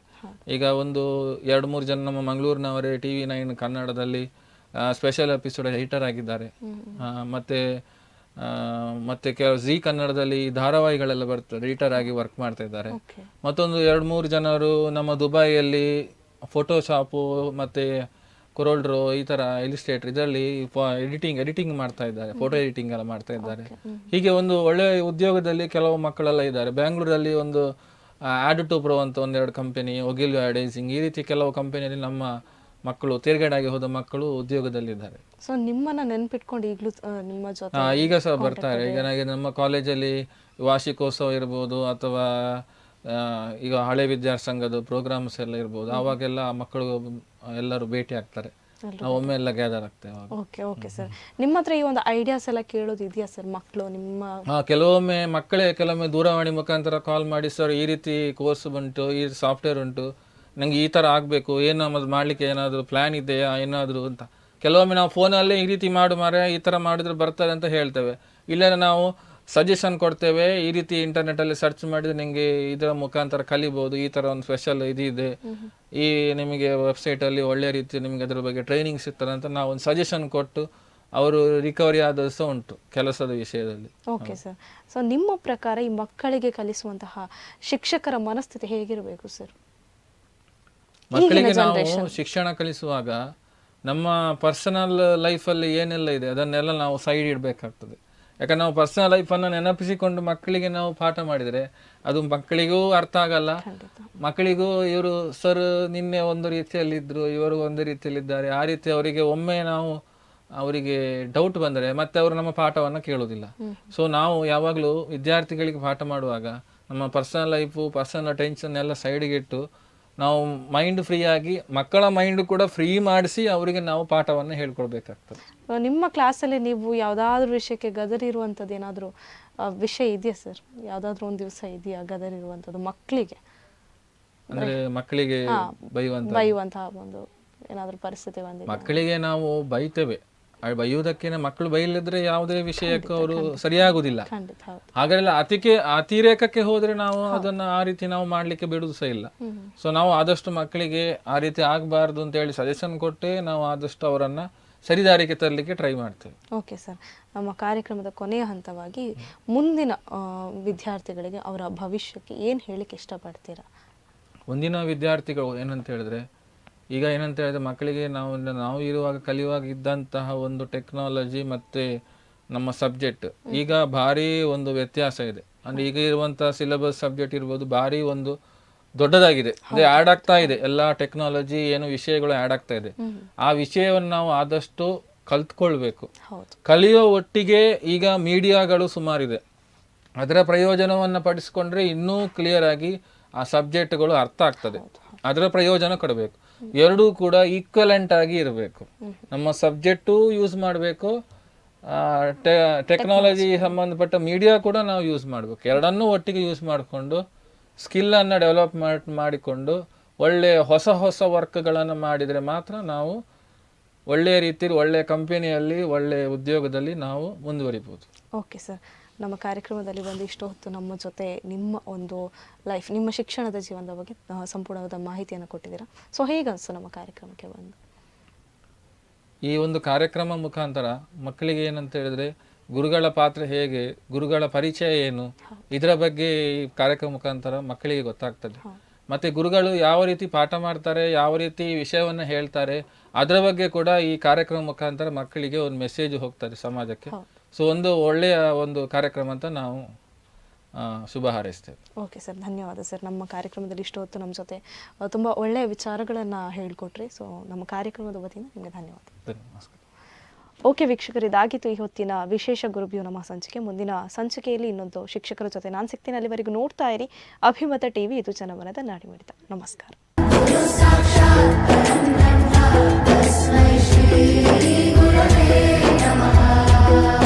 ಈಗ ಒಂದು 2-3 ಜನ ನಮ್ಮ ಮಂಗಳೂರಿನವರೇ TV9 ಕನ್ನಡದಲ್ಲಿ ಸ್ಪೆಷಲ್ ಎಪಿಸೋಡ್ ಎಡಿಟರ್ ಆಗಿದ್ದಾರೆ. ಮತ್ತೆ ಕೆಲವು ಜಿ ಕನ್ನಡದಲ್ಲಿ ಧಾರಾವಾಹಿಗಳೆಲ್ಲ ಬರ್ತದೆ, ಎಡಿಟರ್ ಆಗಿ ವರ್ಕ್ ಮಾಡ್ತಾ ಇದ್ದಾರೆ. ಮತ್ತೊಂದು 2-3 ಜನರು ನಮ್ಮ ದುಬೈಯಲ್ಲಿ ಫೋಟೋಶಾಪು ಮತ್ತೆ ಕೊರೋಲ್ಡ್ರೋ ಈ ಥರ ಇಲಿಸ್ಟ್ರೇಟರ್ ಇದರಲ್ಲಿ ಎಡಿಟಿಂಗ್ ಮಾಡ್ತಾ ಇದ್ದಾರೆ, ಫೋಟೋ ಎಡಿಟಿಂಗ್ ಎಲ್ಲ ಮಾಡ್ತಾ ಇದ್ದಾರೆ. ಹೀಗೆ ಒಂದು ಒಳ್ಳೆ ಉದ್ಯೋಗದಲ್ಲಿ ಕೆಲವು ಮಕ್ಕಳೆಲ್ಲ ಇದ್ದಾರೆ. ಬೆಂಗಳೂರಲ್ಲಿ ಒಂದು ಆಡ್ ಟು ಪ್ರೋ ಅಂತ 1-2 ಕಂಪನಿ, ಒಗಿಲ್ ಅಡ್ವರ್ಟೈಸಿಂಗ್, ಈ ರೀತಿ ಕೆಲವು ಕಂಪನಿಯಲ್ಲಿ ನಮ್ಮ ಮಕ್ಕಳು ತೇರ್ಗಡೆಯಾಗಿ ಹೋದ ಮಕ್ಕಳು ಉದ್ಯೋಗದಲ್ಲಿದ್ದಾರೆ. ಸೊ ನಿಮ್ಮನ್ನ ನೆನ್ಪಿಟ್ಕೊಂಡು ಈಗಲೂ ನಿಮ್ಮ ಜೊತೆ ಈಗ ಸಹ ಬರ್ತಾರೆ. ಈಗ ನಮ್ಮ ಕಾಲೇಜಲ್ಲಿ ವಾರ್ಷಿಕೋತ್ಸವ ಇರ್ಬೋದು ಅಥವಾ ಈಗ ಹಳೆ ವಿದ್ಯಾರ್ಥಿ ಸಂಘದ ಪ್ರೋಗ್ರಾಮ್ಸ್ ಎಲ್ಲ ಇರ್ಬೋದು, ಆವಾಗೆಲ್ಲ ಮಕ್ಕಳು ಎಲ್ಲರೂ ಭೇಟಿ ಆಗ್ತಾರೆ, ನಾವು ಒಮ್ಮೆ ಎಲ್ಲ ಗ್ಯಾದರ್ ಆಗ್ತೇವೆ. ಓಕೆ ಸರ್, ನಿಮ್ಮ ಹತ್ರ ಈ ಒಂದು ಐಡಿಯಾಸ್ ಎಲ್ಲ ಕೇಳೋದು ಇದೆಯಾ ಸರ್? ಮಕ್ಕಳು ನಿಮ್ಮ ಕೆಲವೊಮ್ಮೆ ದೂರವಾಣಿ ಮುಖಾಂತರ ಕಾಲ್ ಮಾಡಿ, ಸರ್ ಈ ರೀತಿ ಕೋರ್ಸ್ ಉಂಟು, ಈ ಸಾಫ್ಟ್ವೇರ್ ಉಂಟು, ನಂಗೆ ಈ ಥರ ಆಗಬೇಕು, ಏನು ನಮ್ಮದು ಮಾಡಲಿಕ್ಕೆ ಏನಾದರೂ ಪ್ಲ್ಯಾನ್ ಇದೆಯಾ ಏನಾದರೂ ಅಂತ. ಕೆಲವೊಮ್ಮೆ ನಾವು ಫೋನಲ್ಲೇ ಈ ರೀತಿ ಮಾರೆ ಈ ಥರ ಮಾಡಿದ್ರೆ ಬರ್ತಾರೆ ಅಂತ ಹೇಳ್ತೇವೆ, ಇಲ್ಲ ನಾವು ಸಜೆಷನ್ ಕೊಡ್ತೇವೆ, ಈ ರೀತಿ ಇಂಟರ್ನೆಟ್ಟಲ್ಲಿ ಸರ್ಚ್ ಮಾಡಿದರೆ ನಿಮಗೆ ಇದರ ಮುಖಾಂತರ ಕಲಿಬೋದು, ಈ ಥರ ಒಂದು ಸ್ಪೆಷಲ್ ಇದಿದೆ, ಈ ನಿಮಗೆ ವೆಬ್ಸೈಟಲ್ಲಿ ಒಳ್ಳೆ ರೀತಿ ನಿಮಗೆ ಅದರ ಬಗ್ಗೆ ಟ್ರೈನಿಂಗ್ ಸಿಗ್ತದೆ ಅಂತ ನಾವು ಒಂದು ಸಜೆಷನ್ ಕೊಟ್ಟು ಅವರು ರಿಕವರಿ ಆದ ಸಹ ಉಂಟು ಕೆಲಸದ ವಿಷಯದಲ್ಲಿ. ಓಕೆ ಸರ್, ಸೊ ನಿಮ್ಮ ಪ್ರಕಾರ ಈ ಮಕ್ಕಳಿಗೆ ಕಲಿಸುವಂತಹ ಶಿಕ್ಷಕರ ಮನಸ್ಥಿತಿ ಹೇಗಿರಬೇಕು ಸರ್? ಮಕ್ಕಳಿಗೆ ನಾವು ಶಿಕ್ಷಣ ಕಲಿಸುವಾಗ ನಮ್ಮ ಪರ್ಸನಲ್ ಲೈಫಲ್ಲಿ ಏನೆಲ್ಲ ಇದೆ ಅದನ್ನೆಲ್ಲ ನಾವು ಸೈಡ್ ಇಡಬೇಕಾಗ್ತದೆ. ಯಾಕಂದ್ರೆ ನಾವು ಪರ್ಸನಲ್ ಲೈಫನ್ನು ನೆನಪಿಸಿಕೊಂಡು ಮಕ್ಕಳಿಗೆ ನಾವು ಪಾಠ ಮಾಡಿದರೆ ಅದು ಮಕ್ಕಳಿಗೂ ಅರ್ಥ ಆಗಲ್ಲ. ಮಕ್ಕಳಿಗೂ ಇವರು ಸರ್ ನಿನ್ನೆ ಒಂದು ರೀತಿಯಲ್ಲಿದ್ದರು, ಇವರು ಒಂದು ರೀತಿಯಲ್ಲಿದ್ದಾರೆ, ಆ ರೀತಿ ಅವರಿಗೆ ಒಮ್ಮೆ ನಾವು ಅವರಿಗೆ ಡೌಟ್ ಬಂದರೆ ಮತ್ತೆ ಅವರು ನಮ್ಮ ಪಾಠವನ್ನು ಕೇಳೋದಿಲ್ಲ. ಸೊ ನಾವು ಯಾವಾಗಲೂ ವಿದ್ಯಾರ್ಥಿಗಳಿಗೆ ಪಾಠ ಮಾಡುವಾಗ ನಮ್ಮ ಪರ್ಸನಲ್ ಲೈಫು, ಪರ್ಸನಲ್ ಟೆನ್ಷನ್ ಎಲ್ಲ ಸೈಡಿಗೆ ಇಟ್ಟು ನಾವು ಮೈಂಡ್ ಫ್ರೀ ಆಗಿ, ಮಕ್ಕಳ ಮೈಂಡ್ ಕೂಡ ಫ್ರೀ ಮಾಡಿಸಿ ಅವರಿಗೆ ನಾವು ಪಾಠವನ್ನು ಹೇಳ್ಕೊಡ್ಬೇಕಾಗ್ತದೆ. ನಿಮ್ಮ ಕ್ಲಾಸಲ್ಲಿ ನೀವು ಯಾವುದಾದ್ರೂ ವಿಷಯಕ್ಕೆ ಗದರಿರುವಂಥದ್ದು ಏನಾದರೂ ವಿಷಯ ಇದೆಯಾ ಸರ್? ಯಾವುದಾದ್ರೂ ಒಂದು ದಿವಸ ಇದೆಯಾ ಗದರಿರುವಂಥದ್ದು ಮಕ್ಕಳಿಗೆ? ಅಂದರೆ ಮಕ್ಕಳಿಗೆ ಬೈಯುವಂತಹ ಒಂದು ಏನಾದರೂ ಪರಿಸ್ಥಿತಿ ಬಂದಿದೆ? ಮಕ್ಕಳಿಗೆ ನಾವು ಬೈತೇವೆ, ಬೈಯುವುದಕ್ಕೆ ಮಕ್ಕಳು ಬೈಲಿದ್ರೆ ಯಾವುದೇ ವಿಷಯಕ್ಕೂ ಅವರು ಸರಿಯಾಗುವುದಿಲ್ಲ. ಹಾಗೆಲ್ಲ ಅತಿರೇಕಕ್ಕೆ ಹೋದ್ರೆ ನಾವು ಅದನ್ನ ಆ ರೀತಿ ನಾವು ಮಾಡ್ಲಿಕ್ಕೆ ಬಿಡುದು ಸಹ ಇಲ್ಲ. ಸೊ ನಾವು ಆದಷ್ಟು ಮಕ್ಕಳಿಗೆ ಆ ರೀತಿ ಆಗಬಾರ್ದು ಅಂತ ಹೇಳಿ ಸಜೆಷನ್ ಕೊಟ್ಟೆ ನಾವು ಆದಷ್ಟು ಅವರನ್ನ ಸರಿದಾರಿಗೆ ತರಲಿಕ್ಕೆ ಟ್ರೈ ಮಾಡ್ತೇವೆ. ಓಕೆ ಸರ್, ನಮ್ಮ ಕಾರ್ಯಕ್ರಮದ ಕೊನೆಯ ಹಂತವಾಗಿ ಮುಂದಿನ ವಿದ್ಯಾರ್ಥಿಗಳಿಗೆ ಅವರ ಭವಿಷ್ಯಕ್ಕೆ ಏನು ಹೇಳಿಕ್ಕೆ ಇಷ್ಟಪಡ್ತೀರಾ? ಮುಂದಿನ ವಿದ್ಯಾರ್ಥಿಗಳು ಏನಂತ ಹೇಳಿದ್ರೆ, ಈಗ ಏನಂತ ಹೇಳಿದ್ರೆ ಮಕ್ಕಳಿಗೆ ನಾವು ಇರುವಾಗ ಕಲಿಯುವಾಗ ಇದ್ದಂತಹ ಒಂದು ಟೆಕ್ನಾಲಜಿ ಮತ್ತು ನಮ್ಮ ಸಬ್ಜೆಕ್ಟ್ ಈಗ ಭಾರಿ ಒಂದು ವ್ಯತ್ಯಾಸ ಇದೆ. ಅಂದರೆ ಈಗ ಇರುವಂತಹ ಸಿಲೆಬಸ್ ಸಬ್ಜೆಕ್ಟ್ ಇರ್ಬೋದು, ಭಾರಿ ಒಂದು ದೊಡ್ಡದಾಗಿದೆ, ಅದೇ ಆ್ಯಡ್ ಆಗ್ತಾ ಇದೆ. ಎಲ್ಲ ಟೆಕ್ನಾಲಜಿ ಏನು ವಿಷಯಗಳು ಆ್ಯಡ್ ಆಗ್ತಾ ಇದೆ. ಆ ವಿಷಯವನ್ನು ನಾವು ಆದಷ್ಟು ಕಲ್ತ್ಕೊಳ್ಬೇಕು. ಕಲಿಯೋ ಒಟ್ಟಿಗೆ ಈಗ ಮೀಡಿಯಾಗಳು ಸುಮಾರಿದೆ, ಅದರ ಪ್ರಯೋಜನವನ್ನು ಪಡಿಸ್ಕೊಂಡ್ರೆ ಇನ್ನೂ ಕ್ಲಿಯರ್ ಆಗಿ ಆ ಸಬ್ಜೆಕ್ಟ್ಗಳು ಅರ್ಥ ಆಗ್ತದೆ, ಅದರ ಪ್ರಯೋಜನ ಕೊಡಬೇಕು. ಎರಡೂ ಕೂಡ ಈಕ್ವಲೆಂಟ್ ಆಗಿ ಇರಬೇಕು. ನಮ್ಮ ಸಬ್ಜೆಕ್ಟು ಯೂಸ್ ಮಾಡಬೇಕು, ಟೆಕ್ನಾಲಜಿ ಸಂಬಂಧಪಟ್ಟ ಮೀಡಿಯಾ ಕೂಡ ನಾವು ಯೂಸ್ ಮಾಡಬೇಕು. ಎರಡನ್ನೂ ಒಟ್ಟಿಗೆ ಯೂಸ್ ಮಾಡಿಕೊಂಡು ಸ್ಕಿಲ್ಲನ್ನು ಡೆವಲಪ್ ಮಾಡಿಕೊಂಡು ಒಳ್ಳೆಯ ಹೊಸ ವರ್ಕ್ಗಳನ್ನು ಮಾಡಿದರೆ ಮಾತ್ರ ನಾವು ಒಳ್ಳೆಯ ರೀತಿಯಲ್ಲಿ ಒಳ್ಳೆಯ ಕಂಪನಿಯಲ್ಲಿ ಒಳ್ಳೆಯ ಉದ್ಯೋಗದಲ್ಲಿ ನಾವು ಮುಂದುವರಿಬೋದು. ಓಕೆ ಸರ್, ನಮ್ಮ ಕಾರ್ಯಕ್ರಮದಲ್ಲಿ ಬಂದು ಇಷ್ಟು ಹೊತ್ತು ನಮ್ಮ ಜೊತೆ ನಿಮ್ಮ ಒಂದು ಲೈಫ್, ನಿಮ್ಮ ಶಿಕ್ಷಣದ ಜೀವನದ ಬಗ್ಗೆ ಸಂಪೂರ್ಣವಾದ ಮಾಹಿತಿಯನ್ನು ಕೊಟ್ಟಿದ್ದೀರಾ. ಸೊ ಹೇಗೆ ಅನಿಸ್ತು ನಮ್ಮ ಕಾರ್ಯಕ್ರಮಕ್ಕೆ ಬಂದು? ಈ ಒಂದು ಕಾರ್ಯಕ್ರಮ ಮುಖಾಂತರ ಮಕ್ಕಳಿಗೆ ಏನಂತ ಹೇಳಿದ್ರೆ ಗುರುಗಳ ಪಾತ್ರ ಹೇಗೆ, ಗುರುಗಳ ಪರಿಚಯ ಏನು, ಇದರ ಬಗ್ಗೆ ಈ ಕಾರ್ಯಕ್ರಮ ಮುಖಾಂತರ ಮಕ್ಕಳಿಗೆ ಗೊತ್ತಾಗ್ತದೆ. ಮತ್ತೆ ಗುರುಗಳು ಯಾವ ರೀತಿ ಪಾಠ ಮಾಡ್ತಾರೆ, ಯಾವ ರೀತಿ ವಿಷಯವನ್ನು ಹೇಳ್ತಾರೆ, ಅದರ ಬಗ್ಗೆ ಕೂಡ ಈ ಕಾರ್ಯಕ್ರಮ ಮುಖಾಂತರ ಮಕ್ಕಳಿಗೆ ಒಂದು ಮೆಸೇಜ್ ಹೋಗ್ತದೆ ಸಮಾಜಕ್ಕೆ. ಸೊ ಒಂದು ಒಳ್ಳೆಯ ಒಂದು ಕಾರ್ಯಕ್ರಮ ಅಂತ ನಾವು ಶುಭ ಹಾರೈಸ್ತೇವೆ. ಓಕೆ ಸರ್, ಧನ್ಯವಾದ ಸರ್. ನಮ್ಮ ಕಾರ್ಯಕ್ರಮದಲ್ಲಿ ಇಷ್ಟು ಹೊತ್ತು ನಮ್ಮ ಜೊತೆ ತುಂಬ ಒಳ್ಳೆಯ ವಿಚಾರಗಳನ್ನು ಹೇಳಿಕೊಟ್ರಿ. ಸೊ ನಮ್ಮ ಕಾರ್ಯಕ್ರಮದ ವತಿಯಿಂದ ನಿಮಗೆ ಧನ್ಯವಾದ. ನಮಸ್ಕಾರ. ಓಕೆ ವೀಕ್ಷಕರು, ಇದಾಗಿತ್ತು ಈ ಹೊತ್ತಿನ ವಿಶೇಷ ಗುರುಭ್ಯೂ ನಮಃ ಸಂಚಿಕೆ. ಮುಂದಿನ ಸಂಚಿಕೆಯಲ್ಲಿ ಇನ್ನೊಂದು ಶಿಕ್ಷಕರ ಜೊತೆ ನಾನು ಸಿಗ್ತೀನಿ. ಅಲ್ಲಿವರೆಗೂ ನೋಡ್ತಾ ಇರಿ ಅಭಿಮತ ಟಿವಿ. ಇದು ಜನಮನದ ನಾಡಿಮಿಡಿತ. ನಮಸ್ಕಾರ.